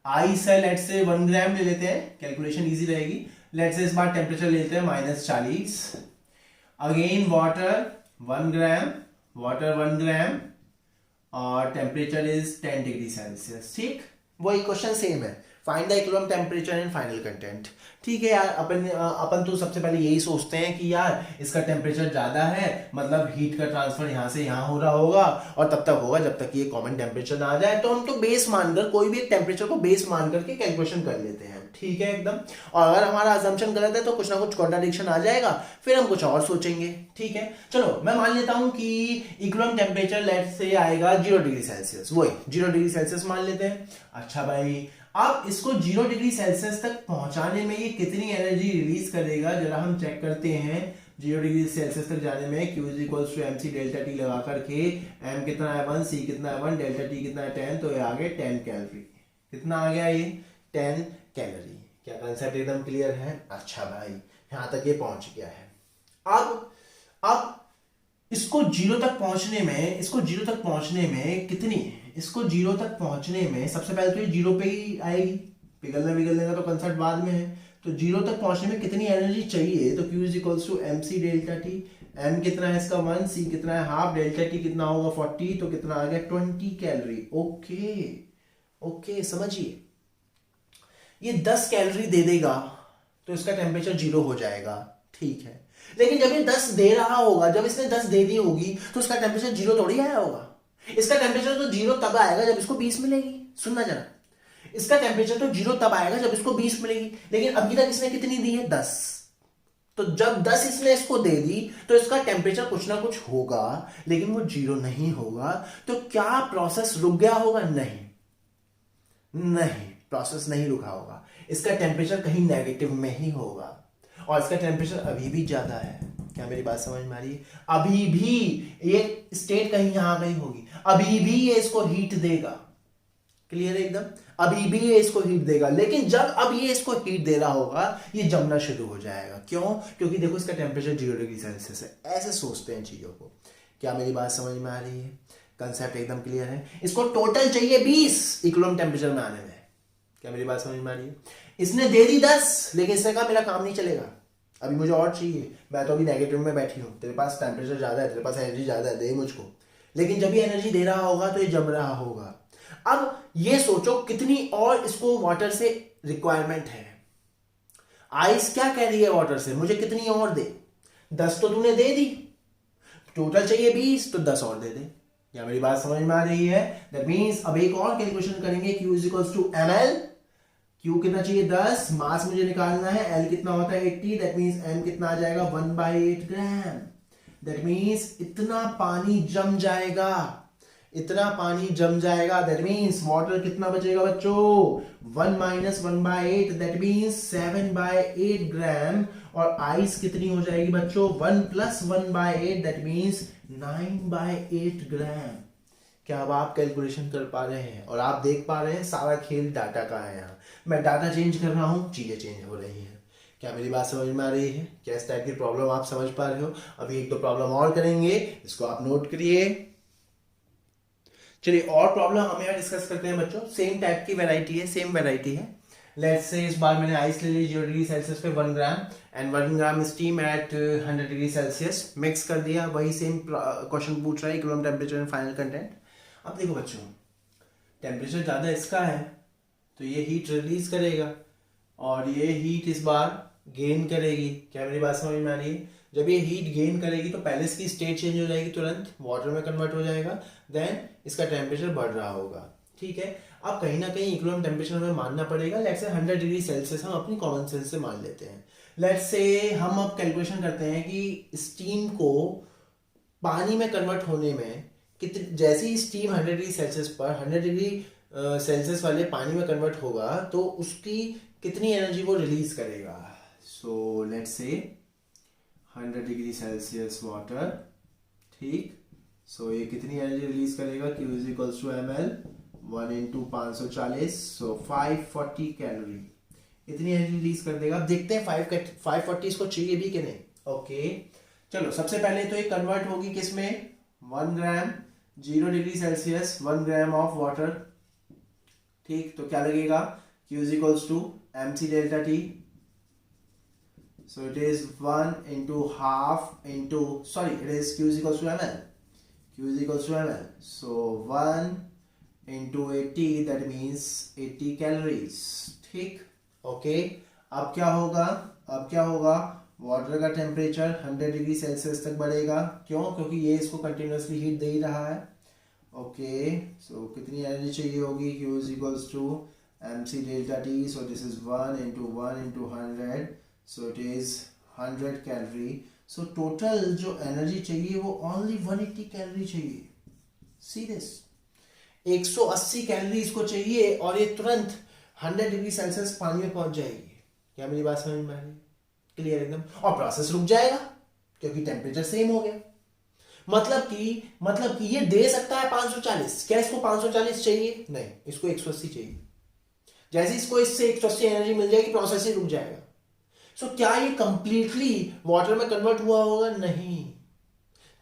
आइस है लेट्स से 1 ग्राम ले लेते हैं, कैलकुलेशन इजी रहेगी। लेट्स से इस बार टेम्परेचर लेते हैं -40, अगेन वाटर 1 ग्राम, वाटर 1 ग्राम और टेम्परेचर इज 10 डिग्री सेल्सियस। ठीक, वही क्वेश्चन सेम है, find the equilibrium temperature and final content. ठीक है यार, अपन तो सबसे पहले यही सोचते हैं कि यार इसका टेम्परेचर ज्यादा है, मतलब हीट का ट्रांसफर यहाँ से यहाँ हो रहा होगा, और तब तक होगा जब तक ये कॉमन टेम्परेचर ना आ जाए। तो हम तो बेस मानकर, कोई भी एक टेम्परेचर को बेस मान करके कैलकुलेशन कर लेते हैं। ठीक है एकदम, और अगर हमारा असम्पशन गलत है तो कुछ ना कुछ कॉन्ट्राडिक्शन आ जाएगा, फिर हम कुछ और सोचेंगे। ठीक है, चलो मैं मान लेता हूं कि इक्विलिब्रियम टेम्परेचर लेट्स से आएगा 0 डिग्री सेल्सियस, वही 0 डिग्री सेल्सियस मान लेते हैं। अच्छा भाई, अब इसको 0 डिग्री सेल्सियस तक पहुंचाने में ये कितनी एनर्जी रिलीज करेगा, जरा हम चेक करते हैं। 0 डिग्री सेल्सियस तक जाने में Q is equals to mc delta T लगा करके, m कितना है 1, c कितना है 1, डेल्टा टी कितना है 10, तो ये आ गए 10 कैलोरी। कितना आ गया ये 10 कैलोरी। क्या कंसेप्ट एकदम क्लियर है? अच्छा भाई, यहां तक ये पहुंच गया है। अब इसको 0 तक पहुंचने में, इसको 0 तक पहुंचने में कितनी, इसको 0 तक पहुंचने में सबसे पहले तो ये 0 पे ही आएगी, पिघलने का तो कंसेप्ट बाद में है। तो 0 तक पहुंचने में कितनी एनर्जी चाहिए, तो Q is equals to mc delta T, m कितना है इसका 1, c कितना है हाफ, डेल्टा टी कितना होगा 40, तो कितना आ गया 20 कैलोरी। ओके समझिए, ये 10 कैलोरी दे देगा तो इसका टेम्परेचर 0 हो जाएगा। ठीक है, लेकिन जब ये 10 दे रहा होगा, जब इसने 10 दे दी होगी तो इसका टेम्परेचर 0 थोड़ी आया होगा। इसका टेम्परेचर तो 0 तब आएगा जब इसको 20 मिलेगी। सुनना जरा, इसका टेम्परेचर तो 0 तब आएगा जब इसको 20 मिलेगी, लेकिन अभी तक इसने कितनी दी है 10। तो जब 10 इसने इसको दे दी तो इसका टेम्परेचर कुछ ना कुछ होगा, लेकिन वो 0 नहीं होगा। तो क्या प्रोसेस रुक गया होगा? नहीं, प्रोसेस नहीं रुका होगा। इसका टेम्परेचर कहीं नेगेटिव में ही होगा, और इसका टेम्परेचर अभी भी ज्यादा है। क्या मेरी बात समझ में आ रही है? अभी भी ये स्टेट कहीं यहां गई होगी, अभी भी ये इसको हीट देगा। क्लियर है एकदम? अभी भी ये इसको हीट देगा, लेकिन जब अब ये इसको हीट दे रहा होगा ये जमना शुरू हो जाएगा। क्यों? क्योंकि देखो इसका टेम्परेचर 0 डिग्री सेल्सियस है। ऐसे सोचते हैं चीजों को। क्या मेरी बात समझ में आ रही है? कंसेप्ट एकदम क्लियर है। इसको टोटल चाहिए 20 इक्विलिब्रियम टेम्परेचर में आने में। क्या मेरी बात समझ में आ रही है? इसने दे दी 10, लेकिन इसने कहा मेरा काम नहीं चलेगा, अभी मुझे और चाहिए, मैं तो अभी नेगेटिव में बैठी हूँ, तेरे पास टेम्परेचर ज्यादा है, तेरे पास एनर्जी ज्यादा है, दे मुझको। लेकिन जब ये एनर्जी दे रहा होगा तो ये जम रहा होगा। अब ये सोचो कितनी और इसको वाटर से रिक्वायरमेंट है। आइस क्या कह रही है वाटर से, मुझे कितनी और दे? 10 तो तूने दे दी, टोटल चाहिए 20, तो 10 और दे दे। क्या मेरी बात समझ में आ रही है? दैट मींस अब एक और कैलकुलेशन करेंगे। Q is equals to ml। Q कितना चाहिए? 10। मास मुझे निकालना है, L कितना होता है? 80। दैट मींस M कितना आ जाएगा? 1/8 ग्राम। दैट मींस इतना पानी जम जाएगा, इतना पानी जम जाएगा। दैट मींस वाटर कितना बचेगा बच्चों? 1 माइनस 1/8, दैट मींस 7/8 ग्राम। और आइस कितनी हो जाएगी बच्चों? 1 प्लस 1/8, दैट मींस 9/8 ग्राम। क्या अब आप कैलकुलेशन कर पा रहे हैं? और आप देख पा रहे हैं सारा खेल डाटा का है। यहाँ मैं डाटा चेंज कर रहा हूं, चीजें चेंज हो रही हैं। क्या मेरी बात समझ में आ रही है? क्या इस टाइप की प्रॉब्लम आप समझ पा रहे हो? अभी एक दो प्रॉब्लम और करेंगे, इसको आप नोट करिए। चलिए और प्रॉब्लम हम यहाँ डिस्कस करते हैं बच्चों। सेम टाइप की वैरायटी है, सेम वैरायटी है। लेट्स से इस बार मैंने आइस ले ली 0 डिग्री सेल्सियस पे 1 gram and 1 gram steam at 100 degree Celsius, mix कर दिया। वही सेम क्वेश्चन पूछ रहा है, equilibrium temperature and final content. अब देखो बच्चों, टेम्परेचर ज़्यादा इसका है तो ये हीट रिलीज करेगा और ये हीट इस बार गेन करेगी। क्या मेरी बात समझ में आ रही है? जब ये हीट गेन करेगी तो पहले इसकी स्टेट चेंज हो जाएगी, तुरंत वाटर में कन्वर्ट हो जाएगा, देन इसका टेम्परेचर बढ़ रहा होगा। ठीक है, अब कहीं ना कहीं इक्विलिब्रियम टेम्परेचर हमें मानना पड़ेगा। लेट्स से 100 डिग्री सेल्सियस हम अपनी कॉमन सेंस से मान लेते हैं। लेट्स से हम अब कैलकुलेशन करते हैं कि स्टीम को पानी में कन्वर्ट होने में कितनी, जैसे ही स्टीम 100 डिग्री सेल्सियस पर 100 डिग्री सेल्सियस वाले पानी में कन्वर्ट होगा तो उसकी कितनी एनर्जी वो रिलीज करेगा। So let's say 100 degree Celsius water, ठीक। सो ये कितनी एनर्जी रिलीज करेगा? Q is equals to ml 1 into 540, so 540 calorie इतनी एनर्जी रिलीज कर देगा। अब देखते हैं 540 इसको चाहिए भी कि नहीं। ओके चलो, सबसे पहले तो ये कन्वर्ट होगी किसमें? 1 gram 0 degree Celsius 1 gram of water, ठीक। तो क्या लगेगा? Q is equals to mc delta t, so it is 1 into half into, sorry, it is Q is equals to ml, Q is equals to ml, so 1 into 80, that means 80 calories, ठीक। Okay अब क्या होगा? अब क्या होगा? Water का temperature 100 degree Celsius तक बढ़ेगा। क्यों? क्योंकि ये इसको कंटिन्यूसली हीट दे ही रहा है। ओके सो कितनी एनर्जी चाहिए होगी? Q is equals to mc delta t, so this is 1 into 100, so it is 100 calorie. So total जो एनर्जी चाहिए वो ओनली 180 कैलोरी चाहिए। सी दिस, 180 कैलोरी इसको चाहिए और ये तुरंत 100 डिग्री सेल्सियस पानी में पहुंच जाएगी। क्या मेरी बात समझ में आ रही? क्लियर एकदम। और प्रोसेस रुक जाएगा क्योंकि टेम्परेचर सेम हो गया। मतलब कि ये दे सकता है 540। क्या इसको 540 चाहिए? नहीं, इसको 180 चाहिए। जैसे इसको इससे 180 एनर्जी मिल जाएगी, प्रोसेस ही रुक जाएगा। सो क्या ये कंप्लीटली वाटर में कन्वर्ट हुआ होगा? नहीं।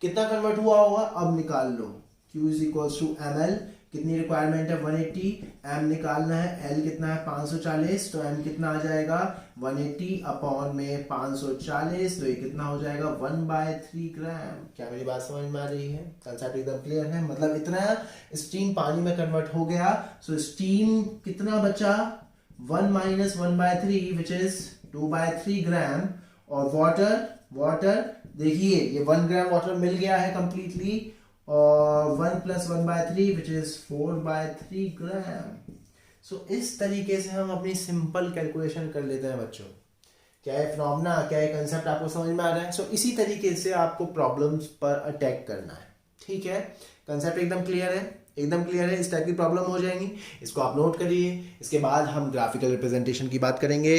कितना कन्वर्ट हुआ होगा? अब निकाल लो। Q is equals to ml, कितनी रिक्वायरमेंट है? 180। M निकालना है, L कितना है? 540, तो M कितना आ जाएगा? 180 अपॉन में 540, तो ये कितना हो जाएगा? 1/3 ग्राम। क्या मेरी बात समझ में आ रही है? कंसेप्ट एकदम क्लियर है। मतलब इतना स्टीम पानी में कन्वर्ट हो गया। सो स्टीम कितना बचा? 1 माइनस 1/3 विच इज 2/3 ग्राम। और वाटर देखिए ये 1 ग्राम वाटर मिल गया है कंप्लीटली, और 1 प्लस 1/3 विच इज 4/3 ग्राम। सो इस तरीके से हम अपनी सिंपल कैलकुलेशन कर लेते हैं बच्चों। क्या है फिनोमेना, क्या है कंसेप्ट आपको समझ में आ रहा है? सो इसी तरीके से आपको प्रॉब्लम्स पर अटैक करना है। ठीक है, कंसेप्ट एकदम क्लियर है? एकदम क्लियर है। इस टाइप की प्रॉब्लम हो जाएंगी, इसको आप नोट करिए। इसके बाद हम ग्राफिकल रिप्रेजेंटेशन की बात करेंगे।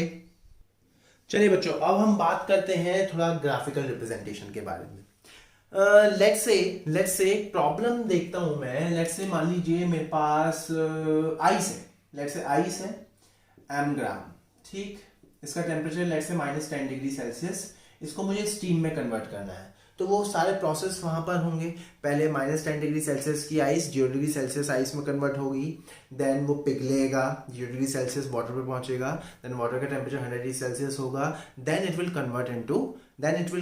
चलिए बच्चों, अब हम बात करते हैं थोड़ा ग्राफिकल रिप्रेजेंटेशन के बारे में। लेट्स से प्रॉब्लम देखता हूं मैं। लेट्स से मान लीजिए मेरे पास आइस है। लेट्स से आइस है एम ग्राम, ठीक। इसका temperature let's say -10 degree Celsius. इसको मुझे स्टीम में कन्वर्ट करना है, तो वो सारे प्रोसेस वहां पर होंगे। पहले -10 डिग्री सेल्सियस की आइस 0 डिग्री सेल्सियस आइस में कन्वर्ट होगी, देन वो पिघलेगा, 0 डिग्री सेल्सियस वाटर पे पहुंचेगा, देन वाटर का टेम्परेचर 100 डिग्री सेल्सियस होगा, then it will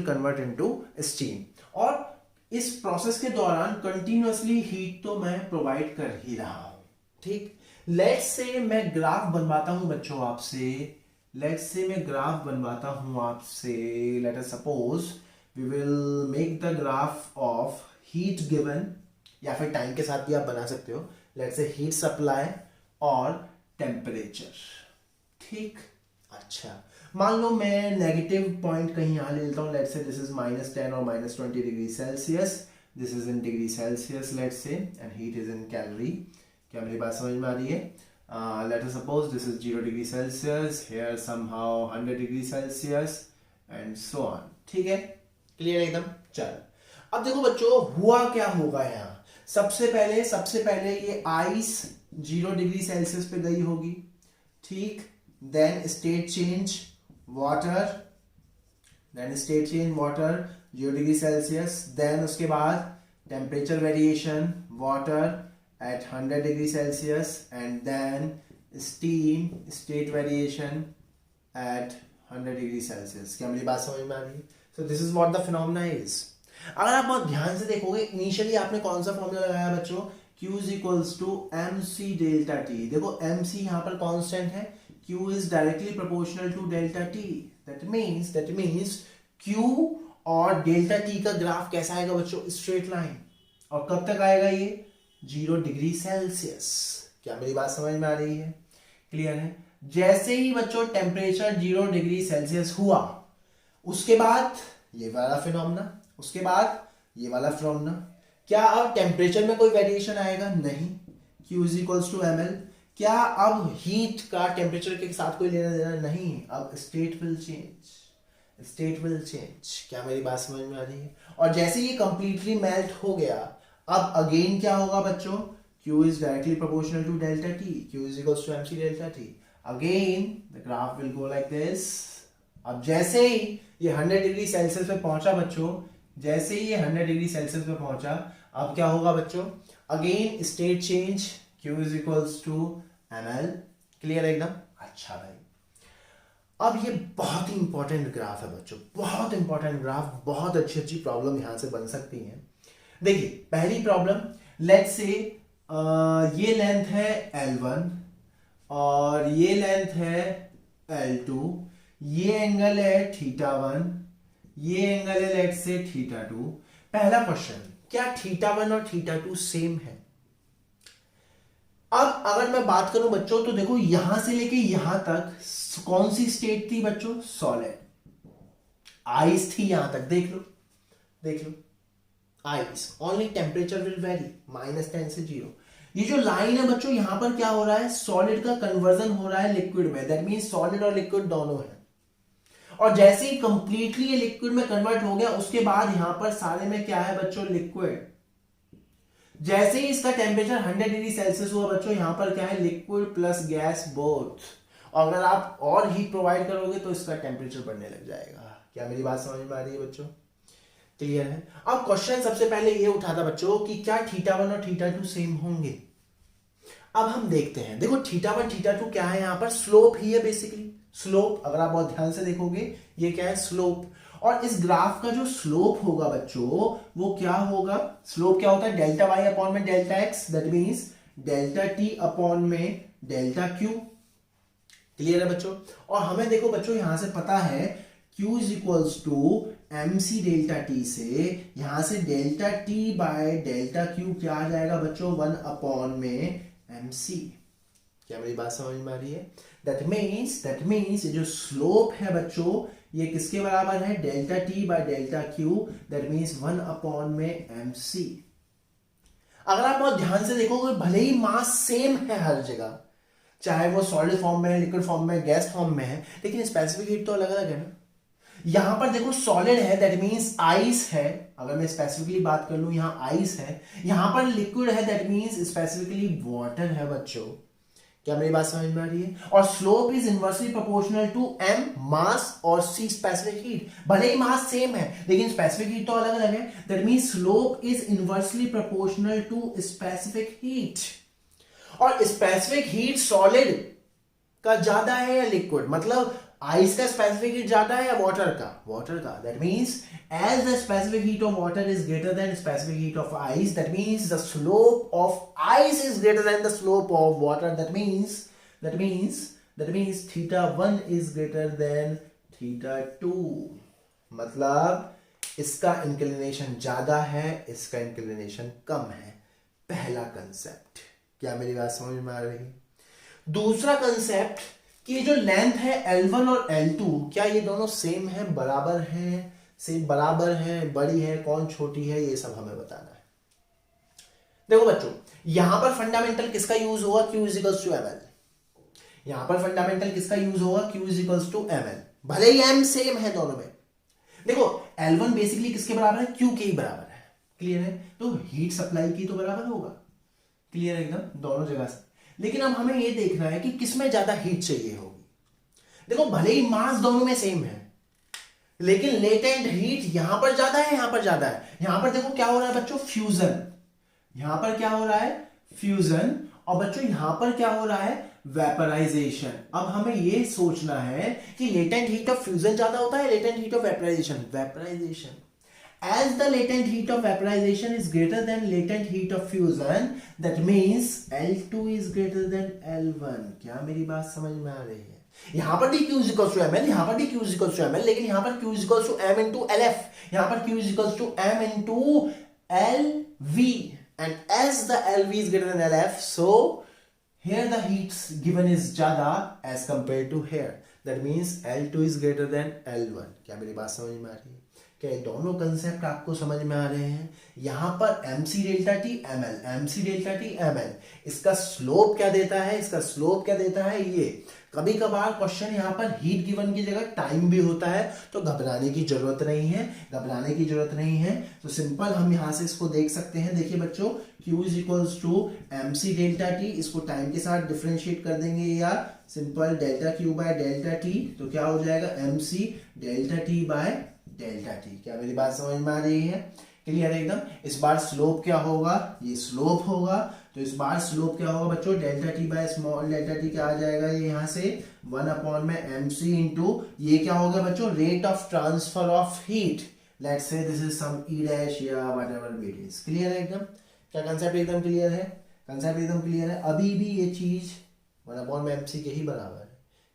convert into steam. और इस प्रोसेस के दौरान कंटिन्यूअसली हीट तो मैं प्रोवाइड कर ही रहा हूं, ठीक। लेट्स से मैं ग्राफ बनवाता हूं बच्चों आपसे। Let us suppose we will make the graph of heat given, या फिर टाइम के साथ भी आप बना सकते हो। लेट्स से हीट सप्लाई और टेम्परेचर, ठीक। अच्छा, मान लो मैं नेगेटिव पॉइंट कहीं यहां ले लेता हूं। लेट्स से दिस इज -10 और -20 degree Celsius, this is in degree Celsius let's say, and heat is in calorie. क्या मेरी बात समझ में आ रही है? Let us suppose this is 0 degree Celsius, here somehow 100 degree Celsius and so on, ठीक है। क्लियर एकदम? चलो अब देखो बच्चों, हुआ क्या होगा यहाँ। सबसे पहले ये आइस 0 डिग्री सेल्सियस पे गई होगी, ठीक। Then state change water 0 degree Celsius, then उसके बाद temperature variation water at 100 degree Celsius, and then steam state variation at 100 degree Celsius. क्या मेरी बात समझ में आ रही है? So this is what the phenomena is. अगर आप बहुत ध्यान से देखोगे, इनिशियली आपने कौन सा फॉर्मूला लगाया बच्चों? Q is equals to mc delta t। देखो mc यहाँ पर कांस्टेंट है, Q is directly proportional to delta t। That means Q और delta t का ग्राफ कैसा आएगा बच्चों? Straight line. और कब तक आएगा ये? 0 डिग्री सेल्सियस। क्या मेरी बात समझ में आ रही है? क्लियर है? जैसे ही बच्चों टेम्परेचर 0 डिग्री सेल्सियस हुआ, उसके बाद ये वाला फिनोमेना, उसके बाद ये वाला फिनोमेना। क्या अब टेम्परेचर में कोई वेरिएशन आएगा? नहीं। Q is equals to ml। क्या अब हीट का टेम्परेचर के साथ कोई लेना देना? नहीं। अब स्टेट विल चेंज। क्या मेरी बात समझ में आ रही है? और जैसे ये कंप्लीटली मेल्ट हो गया, अब अगेन क्या होगा बच्चों? Q is directly proportional to delta t। Q is equals to mc delta t। Again the graph will go like this। अब जैसे ही ये 100 डिग्री सेल्सियस पे पहुंचा बच्चों, अब क्या होगा बच्चों? Again state change, Q is equals to ml। Clear एकदम? अच्छा भाई, अब ये बहुत ही इंपॉर्टेंट ग्राफ है बच्चों, बहुत इंपॉर्टेंट ग्राफ। बहुत अच्छी प्रॉब्लम यहां से बन सकती है। देखिए पहली प्रॉब्लम, लेट्स से ये लेंथ है L1 और ये लेंथ है L2, ये एंगल है θ1, ये एंगल है लेट्स से θ2। पहला क्वेश्चन, क्या θ1 और θ2 सेम है? अब अगर मैं बात करूं बच्चों, तो देखो यहां से लेके यहां तक कौन सी स्टेट थी बच्चों? सॉलिड। आइस थी यहां तक, देख लो ice. Only temperature will vary, -10 से 0। ये जो लाइन है बच्चों, यहां पर क्या हो रहा है? सॉलिड का कन्वर्जन हो रहा है लिक्विड में। दैट मींस सॉलिड और लिक्विड दोनों है। और जैसे ही कंप्लीटली ये लिक्विड में कन्वर्ट हो गया, उसके बाद यहां पर सारे में क्या है बच्चों? लिक्विड। जैसे ही इसका टेम्परेचर 100 डिग्री सेल्सियस हुआ बच्चों, यहां पर क्या है? Liquid plus gas both. और अगर आप और हीट प्रोवाइड करोगे तो इसका टेम्परेचर बढ़ने लग जाएगा। क्या मेरी बात समझ में आ रही है बच्चों? क्लियर है? अब क्वेश्चन सबसे पहले ये उठा था बच्चों कि क्या θ1 और θ2 सेम होंगे। अब हम देखते हैं। देखो θ1 θ2 क्या है? यहां पर स्लोप ही है बेसिकली। स्लोप, अगर आप बहुत ध्यान से देखोगे, ये क्या है? स्लोप। और इस ग्राफ का जो स्लोप होगा बच्चों, वो क्या होगा? स्लोप क्या होता है? डेल्टा वाई अपॉन में delta x, that means delta T upon में डेल्टा क्यू। क्लियर है बच्चों? और हमें देखो बच्चों यहां से पता है Q is equals to mc delta T से, यहां से delta T by delta Q क्या आ जाएगा बच्चों? 1 अपॉन में mc। क्या मेरी बात समझ में आ रही है? दैट मीन्स ये जो स्लोप है बच्चों, ये किसके बराबर है? Delta T by delta Q. That means 1 upon में mc। अगर आप बहुत ध्यान से देखोगे, भले ही मास सेम है हर जगह, चाहे वो सॉलिड फॉर्म में है, लिक्विड फॉर्म में, गैस फॉर्म में है, लेकिन स्पेसिफिक हीट तो अलग अलग है ना। यहां पर देखो सॉलिड है, दैट मींस आइस है, अगर मैं स्पेसिफिकली बात कर लूं यहां आइस है, यहां पर लिक्विड है, दैट मींस स्पेसिफिकली वाटर है बच्चों। क्या मेरी बात समझ में आ रही है? और slope is inversely proportional to m mass और c स्पेसिफिक हीट। भले ही मास सेम है लेकिन स्पेसिफिक हीट तो अलग अलग है, that means slope is inversely proportional to specific heat. और स्पेसिफिक हीट सॉलिड का ज्यादा है या लिक्विड, मतलब आइस का स्पेसिफिक हीट ज्यादा है या वाटर का? वाटर का। That means as the specific heat of water is greater than specific heat of ice, that means the slope of ice is greater than the slope of water, that means θ1 is greater than θ2। मतलब इसका inclination ज्यादा है, इसका inclination कम है। पहला concept. क्या मेरी बात समझ में आ रही है? दूसरा कंसेप्ट कि जो लेंथ है L1 और L2, क्या ये दोनों सेम है, बराबर है, सेम बराबर है, बड़ी है, कौन छोटी है, ये सब हमें बताना है। देखो बच्चों, यहां पर फंडामेंटल किसका यूज होगा? Q is equals to ml। यहां पर फंडामेंटल किसका यूज होगा? Q is equals to ml। भले ही m सेम है दोनों में। देखो L1 बेसिकली किसके बराबर है? Q के ही बराबर है। क्लियर है? तो हीट सप्लाई की तो बराबर होगा। क्लियर है एकदम, दोनों जगह से। लेकिन अब हमें यह देखना है कि किसमें ज्यादा हीट चाहिए होगी। देखो भले ही मास दोनों में सेम है लेकिन लेटेंट हीट यहां पर ज्यादा है, यहां पर ज्यादा है। यहां पर देखो क्या हो रहा है बच्चों? फ्यूजन। यहां पर क्या हो रहा है? फ्यूजन। और बच्चों यहां पर क्या हो रहा है? वेपराइजेशन। अब हमें यह सोचना है कि लेटेंट हीट ऑफ फ्यूजन ज्यादा होता है, latent heat of vaporization? Vaporization. As the latent heat of vaporization is greater than latent heat of fusion, that means L2 is greater than L1। क्या मेरी बात समझ में आ रही है? यहां पर dq is equals to ml, यहां पर dq is equals to ml, लेकिन यहां पर q is equals to m into lf, यहां पर q is equals to m into lv, and as the lv is greater than lf, so here the heat given is ज्यादा as compared to here, that means L2 is greater than L1। क्या मेरी बात समझ में आ रही है? क्या ये दोनों कंसेप्ट आपको समझ में आ रहे हैं? यहां पर mc delta T ml, mc delta T ml, इसका स्लोप क्या देता है? इसका स्लोप क्या देता है? ये कभी कभार क्वेश्चन यहां पर हीट गिवन की जगह टाइम भी होता है, तो घबराने की जरूरत नहीं है, घबराने की जरूरत नहीं है। तो सिंपल हम यहां से इसको देख सकते हैं। देखिए बच्चों, Q is equals to mc delta T, इसको टाइम के साथ डिफरेंशिएट कर देंगे या simple delta Q by delta T, तो क्या हो जाएगा? mc delta T by delta T. क्या मेरी बात समझ में आ रही है? क्लियर है एकदम। इस बार स्लोप क्या होगा? ये स्लोप होगा, तो इस बार स्लोप क्या होगा बच्चों? Delta T by small delta T क्या आ जाएगा? ये यहां से 1 अपॉन में mc इंटू ये क्या होगा बच्चों? Rate of transfer of heat. Let's say this is some E dash या व्हाटएवर इट इज। क्लियर है एकदम? क्या कंसेप्ट एकदम क्लियर है? कंसेप्ट एकदम क्लियर है। अभी भी ये चीज 1 अपॉन में mc के ही बराबर है।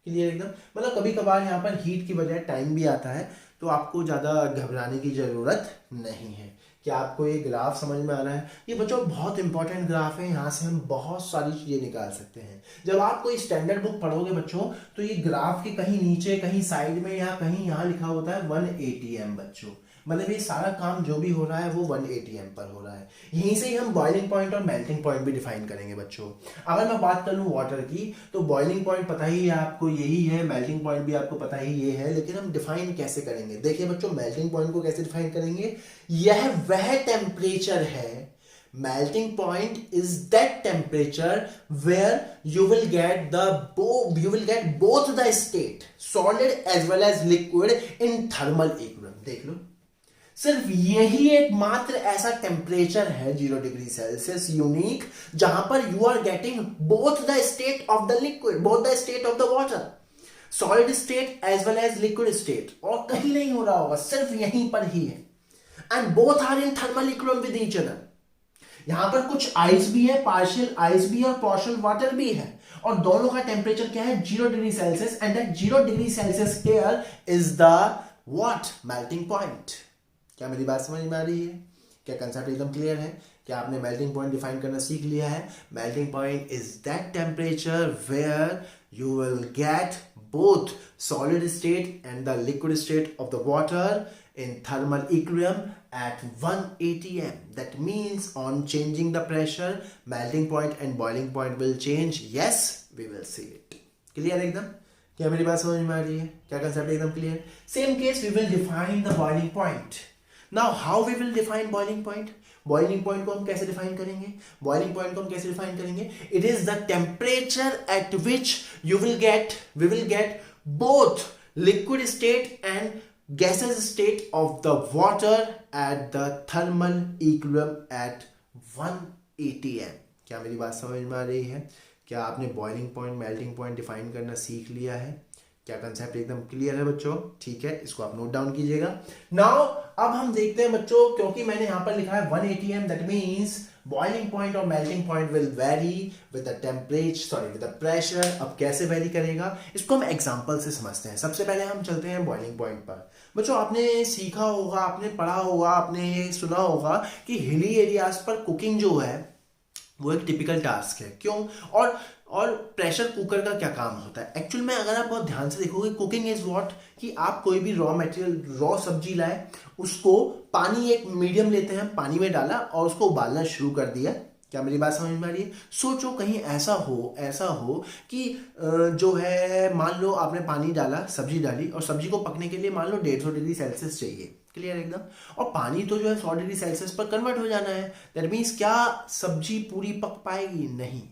क्लियर एकदम। मतलब कभी कभार यहाँ पर हीट की बजाय टाइम भी आता है, तो आपको ज़्यादा घबराने की ज़रूरत नहीं है। क्या आपको ये ग्राफ समझ में आ रहा है? ये बच्चों बहुत इंपॉर्टेंट ग्राफ है, यहाँ से हम बहुत सारी चीज़ें निकाल सकते हैं। जब आप कोई स्टैंडर्ड बुक पढ़ोगे बच्चों, तो ये ग्राफ के कहीं नीचे, कहीं साइड में या कहीं यहाँ लिखा होता है 180 m बच्चों। मतलब ये सारा काम जो भी हो रहा है वो 180 m पर हो रहा है। यहीं से ही हम बॉइलिंग पॉइंट और मेल्टिंग पॉइंट भी डिफाइन करेंगे बच्चों। अगर मैं बात कर लूँ वाटर की, तो बॉइलिंग पॉइंट पता ही है आपको, यही है। मेल्टिंग पॉइंट भी आपको पता ही ये है, लेकिन हम डिफाइन कैसे करेंगे? देखिए बच्चों, मेल्टिंग पॉइंट को कैसे डिफाइन करेंगे? यह वह टेम्परेचर है, melting point is that temperature where you will get both the state, solid as well as liquid, in thermal equilibrium। देख लो, सिर्फ यही एकमात्र ऐसा टेम्परेचर है 0 डिग्री सेल्सियस यूनिक, जहां पर you are getting both the state of the liquid, both the state of the water, solid state as well as liquid state, और कहीं नहीं हो रहा होगा, सिर्फ यहीं पर ही है। And both are in thermal equilibrium with each other. यहां पर कुछ आइस भी है, पार्शियल आइस भी है और पार्शियल वाटर भी है, और दोनों का टेम्परेचर क्या है? 0 degree Celsius. And that 0 degree Celsius here is the what? Melting point. क्या मेरी बात समझ में आ रही है? क्या कंसेप्ट एकदम क्लियर है? क्या आपने मेल्टिंग पॉइंट डिफाइन करना सीख लिया है? Melting point is that temperature where you will get both solid state and the liquid state of the water in thermal equilibrium at 180 m. That means on changing the pressure, melting point and boiling point will change. Yes, we will see it. Clear एकदम? क्या मेरी बात समझ में आ रही है? क्या कंसेप्ट एकदम clear? Same case we will define the boiling point. Now how we will define boiling point? Boiling point को हम कैसे डिफाइन करेंगे? बॉइलिंग पॉइंट को हम कैसे डिफाइन करेंगे? It is the temperature at which we will get both liquid state and gaseous state of the water at the thermal equilibrium at 1 atm। क्या मेरी बात समझ में आ रही है? क्या आपने boiling point, melting point define करना सीख लिया है? क्या कंसेप्ट एकदम क्लियर है बच्चों? ठीक है, इसको आप नोट डाउन कीजिएगा। नाउ अब हम देखते हैं बच्चों, क्योंकि मैंने यहां पर लिखा है 1 atm, that means boiling point और melting point will vary with the temperature, with the pressure. अब कैसे वेरी करेगा, इसको हम एग्जांपल से समझते हैं। सबसे पहले हम चलते हैं बॉइलिंग पॉइंट पर। बच्चों आपने सीखा होगा, आपने पढ़ा होगा, आपने सुना होगा कि हिली एरियाज पर कुकिंग जो है वो एक टिपिकल टास्क है। क्यों? और प्रेशर कुकर का क्या काम होता है? एक्चुअल में अगर आप बहुत ध्यान से देखोगे, कुकिंग इज व्हाट, कि आप कोई भी रॉ मटेरियल, रॉ सब्जी लाए, उसको पानी एक मीडियम लेते हैं, पानी में डाला और उसको उबालना शुरू कर दिया। क्या मेरी बात समझ में आ रही है? सोचो कहीं ऐसा हो कि जो है, मान लो आपने पानी डाला, सब्जी डाली, और सब्जी को पकने के लिए मान लो 150 डिग्री सेल्सियस चाहिए। क्लियर एकदम? और पानी तो जो है 100 डिग्री सेल्सियस पर कन्वर्ट हो जाना है। दैट मीन्स क्या सब्जी पूरी पक पाएगी? नहीं,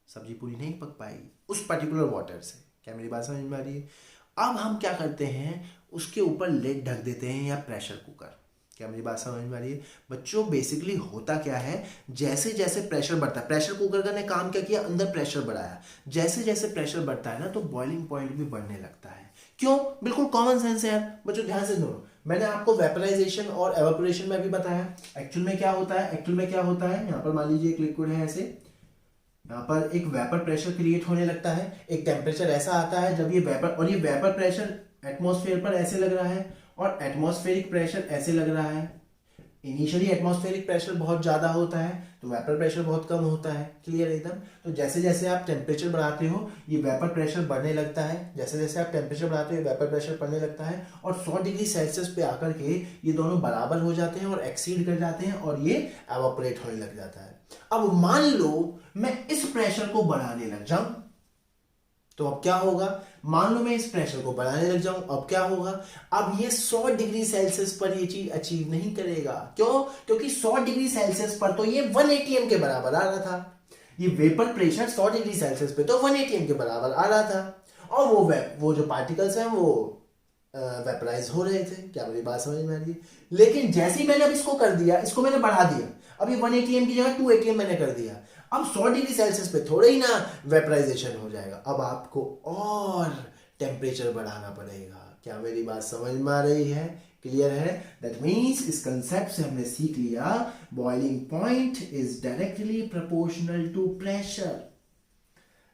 सब्जी पूरी नहीं पक पाएगी उस पर्टिकुलर वाटर से। क्या मेरी बात समझ में आ रही है? अब हम क्या करते हैं, उसके ऊपर लेड ढक देते हैं या प्रेशर कुकर। क्या मेरी बात समझ में आ रही है? बच्चों बेसिकली होता क्या है, जैसे जैसे प्रेशर बढ़ता है, प्रेशर कुकर ने काम क्या किया, अंदर प्रेशर बढ़ाया, जैसे जैसे प्रेशर बढ़ता है ना, तो बॉइलिंग पॉइंट भी बढ़ने लगता है। क्यों? बिल्कुल कॉमन सेंस है यार बच्चों, ध्यान से सुनो। मैंने आपको वेपराइजेशन और एवापोरेशन में भी बताया। एक्चुअल में क्या होता है, यहाँ पर मान लीजिए एक लिक्विड है ऐसे, यहाँ पर एक वेपर प्रेशर क्रिएट होने लगता है, एक टेम्परेचर ऐसा आता है जब ये वेपर प्रेशर एटमॉस्फेयर पर ऐसे लग रहा है और एटमॉस्फेरिक प्रेशर ऐसे लग रहा है। इनिशियली एटमॉस्फेरिक प्रेशर बहुत ज्यादा होता है तो वेपर प्रेशर बहुत कम होता है। क्लियर एकदम? तो जैसे जैसे आप टेम्परेचर बढ़ाते हो ये वेपर प्रेशर बढ़ने लगता है, जैसे जैसे आप टेम्परेचर बढ़ाते हो वेपर प्रेशर बढ़ने लगता है, और 100 डिग्री सेल्सियस पे आकर के ये दोनों बराबर हो जाते हैं और एक्सीड कर जाते हैं और ये एवापोरेट होने लग जाता है। अब मान लो मैं इस प्रेशर को बढ़ाने लग जाऊं, तो अब क्या होगा? मान लो मैं इस प्रेशर को बढ़ाने लग जाऊं, अब क्या होगा? अब ये 100 डिग्री सेल्सियस पर ये चीज अचीव नहीं करेगा। क्यों? क्योंकि 100 डिग्री सेल्सियस पर तो ये 1 atm के बराबर आ रहा था। ये वेपर प्रेशर 100 डिग्री सेल्सियस पे तो 1 atm के बराबर आ रहा था, और वो जो पार्टिकल्स हैं वो वेपराइज हो रहे थे। क्या मेरी बात समझ में आ रही है? लेकिन जैसे ही मैंने अब इसको कर दिया, इसको मैंने बढ़ा दिया, अब ये 1 atm की जगह 2 atm मैंने कर दिया, अब 100 डिग्री सेल्सियस पे थोड़े ही ना वेपराइजेशन हो जाएगा, अब आपको और टेम्परेचर बढ़ाना पड़ेगा। क्या मेरी बात समझ में आ रही है? क्लियर है? दैट मीन्स इस कंसेप्ट से हमने सीख लिया boiling point is directly proportional to pressure.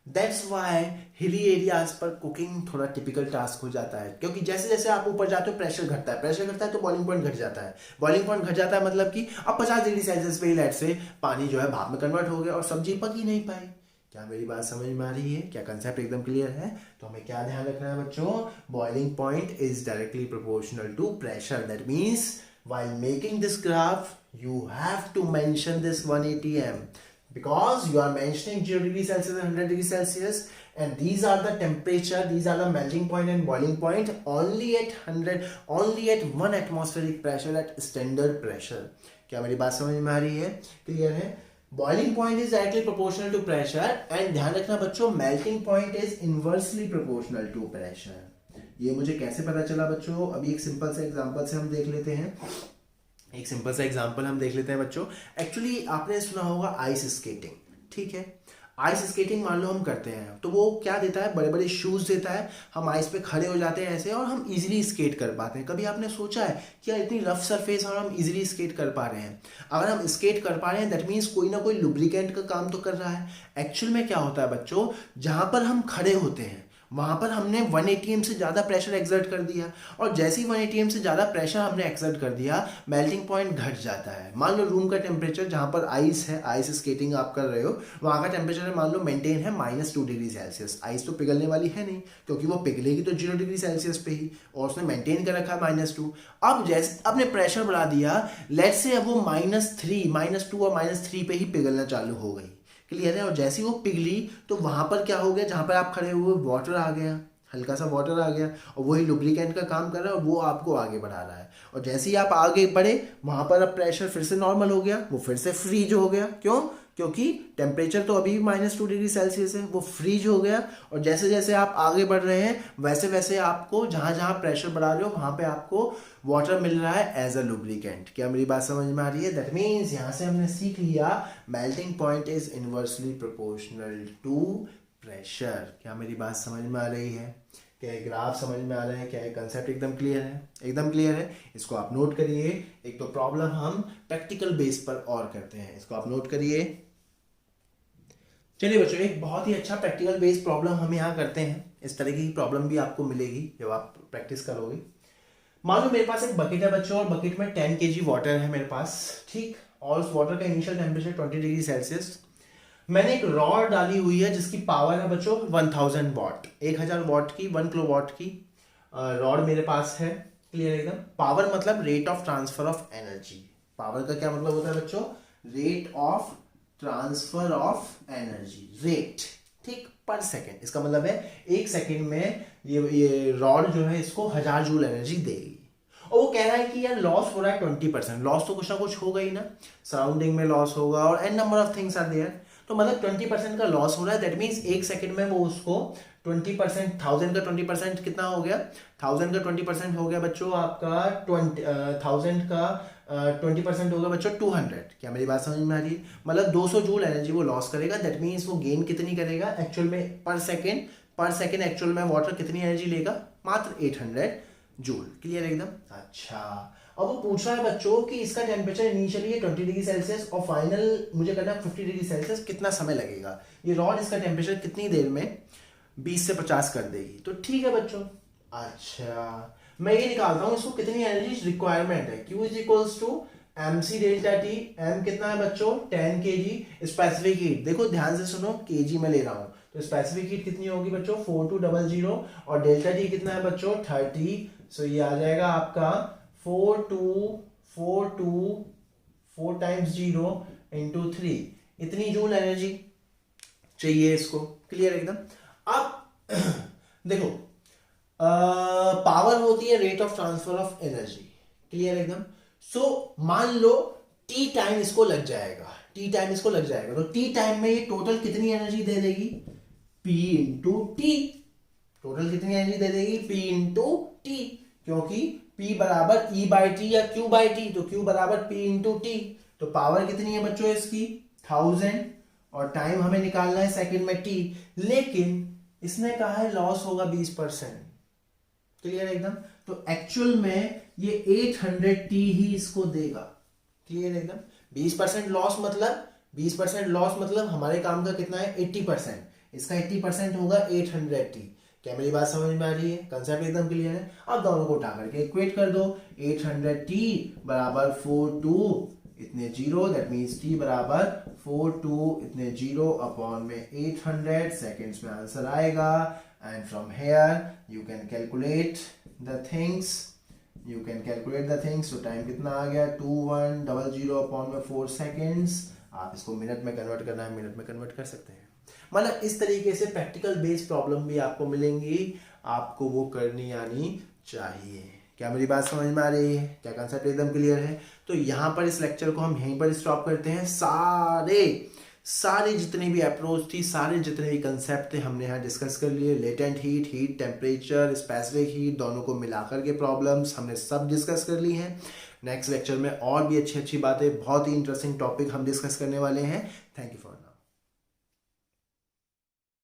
That's why hilly areas पर कुकिंग थोड़ा टिपिकल टास्क हो जाता है, क्योंकि जैसे जैसे आप ऊपर जाते हो प्रेशर घटता है तो बॉइलिंग पॉइंट घट जाता है। बॉइलिंग पॉइंट घट जाता है मतलब कि अब 50 डिग्री सेल्सियस पे लेट से पानी जो है भाप में कन्वर्ट हो गया और सब्जी पक ही नहीं पाई। क्या मेरी बात समझ में आ रही है? क्या कंसेप्ट एकदम क्लियर है? तो हमें क्या ध्यान रखना है बच्चों? Boiling point is directly proportional to pressure. That means while making this graph you have to mention this 1 atm because you are mentioning 0 degree Celsius and 100 degree Celsius, and these are the temperature, these are the melting point and boiling point only at 1 atmospheric pressure, at standard pressure। क्या मेरी बात समझ में आ रही है? Clear है? Boiling point is directly proportional to pressure, and ध्यान रखना बच्चों melting point is inversely proportional to pressure. ये मुझे कैसे पता चला बच्चों? अभी एक सिंपल से एग्जांपल से हम देख लेते हैं। बच्चों, एक्चुअली आपने सुना होगा आइस स्केटिंग। ठीक है, आइस स्केटिंग मान लो हम करते हैं तो वो क्या देता है, बड़े बड़े शूज देता है, हम आइस पे खड़े हो जाते हैं ऐसे और हम इजीली स्केट कर पाते हैं। कभी आपने सोचा है कि यार इतनी रफ सरफेस और हम इजीली स्केट कर पा रहे हैं? अगर हम स्केट कर पा रहे हैं दैट मीन्स कोई ना कोई लुब्रिकेंट का काम तो कर रहा है। एक्चुअल में क्या होता है बच्चों, जहां पर हम खड़े होते हैं वहां पर हमने 1 atm से ज्यादा प्रेशर एक्सर्ट कर दिया, और जैसे ही 1 atm से ज्यादा प्रेशर हमने एक्सर्ट कर दिया मेल्टिंग पॉइंट घट जाता है। मान लो रूम का टेम्परेचर जहां पर आइस है, आइस स्केटिंग आप कर रहे हो, वहां का टेम्परेचर मान लो मेंटेन है -2 डिग्री सेल्सियस। आइस तो पिघलने वाली है नहीं क्योंकि वो पिघलेगी तो 0 डिग्री सेल्सियस पे ही, और उसने मेंटेन कर रखा है -2। अब जैसे आपने प्रेशर बढ़ा दिया, लेट्स से अब वो -2 और -3 पे ही पिघलना चालू हो गई। क्लियर है। और जैसे ही वो पिघली तो वहां पर क्या हो गया, जहां पर आप खड़े हुए वाटर आ गया, हल्का सा वाटर आ गया, और वही लुब्रिकेंट का काम कर रहा है और वो आपको आगे बढ़ा रहा है। और जैसे ही आप आगे बढ़े वहां पर अब प्रेशर फिर से नॉर्मल हो गया, वो फिर से फ्रीज हो गया। क्यों? क्योंकि टेम्परेचर तो अभी -2 डिग्री सेल्सियस है, वो फ्रीज हो गया। और जैसे जैसे आप आगे बढ़ रहे हैं वैसे वैसे आपको जहां जहां प्रेशर बढ़ा रहे हो वहां पे आपको वाटर मिल रहा है एज अ लुब्रिकेंट। क्या मेरी बात समझ में आ रही है? दैट मीन्स यहां से हमने सीख लिया melting point is inversely proportional to pressure. क्या मेरी बात समझ में आ रही है? क्या ये ग्राफ समझ में आ रहा है? क्या ये कंसेप्ट एकदम क्लियर है? एकदम क्लियर है। इसको आप नोट करिए। एक तो प्रॉब्लम हम प्रैक्टिकल बेस पर और करते हैं, इसको आप नोट करिए। चलिए बच्चों, एक बहुत ही अच्छा प्रैक्टिकल बेस प्रॉब्लम हम यहाँ करते हैं। इस तरह की प्रॉब्लम भी आपको मिलेगी जब आप प्रैक्टिस करोगे। मान लो मेरे पास एक बकेट है बच्चों, और बकेट में 10 kg वाटर है मेरे पास, ठीक। और उस वाटर का इनिशियल टेम्परेचर 20 डिग्री सेल्सियस। मैंने एक रॉड डाली हुई है जिसकी पावर है बच्चों 1000 वाट, 1000 वाट की, 1 किलोवाट की रॉड मेरे पास है। क्लियर एकदम। पावर मतलब rate of transfer of energy. Power का क्या मतलब होता है बच्चों? Rate of transfer of energy, rate, ठीक, पर सेकेंड। इसका मतलब है 1 सेकेंड में ये रॉड जो है इसको 1000 जूल एनर्जी देगी। और वो कह रहा है कि यार लॉस हो रहा है 20%। लॉस तो कुछ ना कुछ होगा ही ना, सराउंडिंग में लॉस होगा और an number of things are there. तो मतलब 20% का लॉस हो रहा है। दैट मीन्स 1 सेकेंड में वो उसको 20%, 1000 का 20% कितना हो गया? 1000 का 20% हो गया बच्चों आपका 1000 का 20% होगा बच्चों 200। क्या मेरी बात समझ में आ रही है? मतलब 200 जूल एनर्जी वो लॉस करेगा। दैट मीन्स वो गेन कितनी करेगा एक्चुअल में पर सेकेंड एक्चुअल में वाटर कितनी एनर्जी लेगा? मात्र 800 जूल। क्लियर एकदम। अच्छा, अब वो पूछ रहा है बच्चों कि इसका टेम्परेचर इनिशियली है 20 डिग्री सेल्सियस और फाइनल मुझे करना है 50 डिग्री सेल्सियस। कितना समय लगेगा? ये रॉड इसका टेम्परेचर कितनी देर में 20 से 50 कर देगी? तो ठीक है बच्चों। अच्छा, मैं ये निकालता हूं इसको कितनी एनर्जी रिक्वायरमेंट है। Q is equals to mc delta T. m कितना है बच्चों? 10 kg। स्पेसिफिक हीट देखो ध्यान से सुनो, kg में ले रहा हूं, तो स्पेसिफिक हीट कितनी होगी बच्चों? 4200। और डेल्टा टी कितना है बच्चों? 30। सो ये आ जाएगा आपका 4 टाइम्स 0 इंटू 3। इतनी जूल एनर्जी चाहिए इसको। क्लियर एकदम। अब देखो, पावर होती है rate of transfer of energy. Clear एकदम। सो मान लो टी टाइम इसको लग जाएगा, तो टी टाइम में ये टोटल कितनी एनर्जी दे देगी? P into T. टोटल कितनी एनर्जी दे देगी? P इंटू टी, क्योंकि P बराबर E बाई टी या Q बाई टी, तो Q बराबर P इंटू टी। तो पावर कितनी है बच्चों इसकी? 1000, और टाइम हमें निकालना है सेकंड में t। लेकिन इसने कहा है लॉस होगा 20%। क्लियर एकदम। तो एक्चुअल में ये 800t ही इसको देगा। क्लियर एकदम। 20% लॉस मतलब हमारे काम का कितना है? 80%। इसका 80% होगा 800t। क्या मेरी बात समझ में आ रही है? कंसेप्ट एकदम क्लियर है। अब दोनों को उठा करके इक्वेट कर दो। 800t बराबर 42 इतने 0, दैट मीन्स t बराबर 42 इतने 0 अपॉन में 800 सेकेंड्स में आंसर आएगा। And from here you can calculate the things, तो टाइम कितना आ गया? 2100 अपॉन में 4 सेकेंड्स। आप इसको मिनट में कन्वर्ट करना है, मिनट में कन्वर्ट कर सकते हैं। मतलब इस तरीके से प्रैक्टिकल बेस्ड प्रॉब्लम भी आपको मिलेंगी, आपको वो करनी आनी चाहिए। क्या मेरी बात समझ में आ रही है? क्या कंसेप्ट एकदम क्लियर है? तो यहाँ पर इस लेक्चर को हम यहीं पर स्टॉप करते हैं। सारे जितने भी अप्रोच थी, सारे जितने भी कंसेप्ट थे हमने यहाँ डिस्कस कर लिए। Latent heat temperature, specific heat, दोनों को मिलाकर के प्रॉब्लम्स हमने सब डिस्कस कर ली हैं। नेक्स्ट लेक्चर में और भी अच्छी बातें, बहुत ही इंटरेस्टिंग टॉपिक हम डिस्कस करने वाले हैं। Thank you for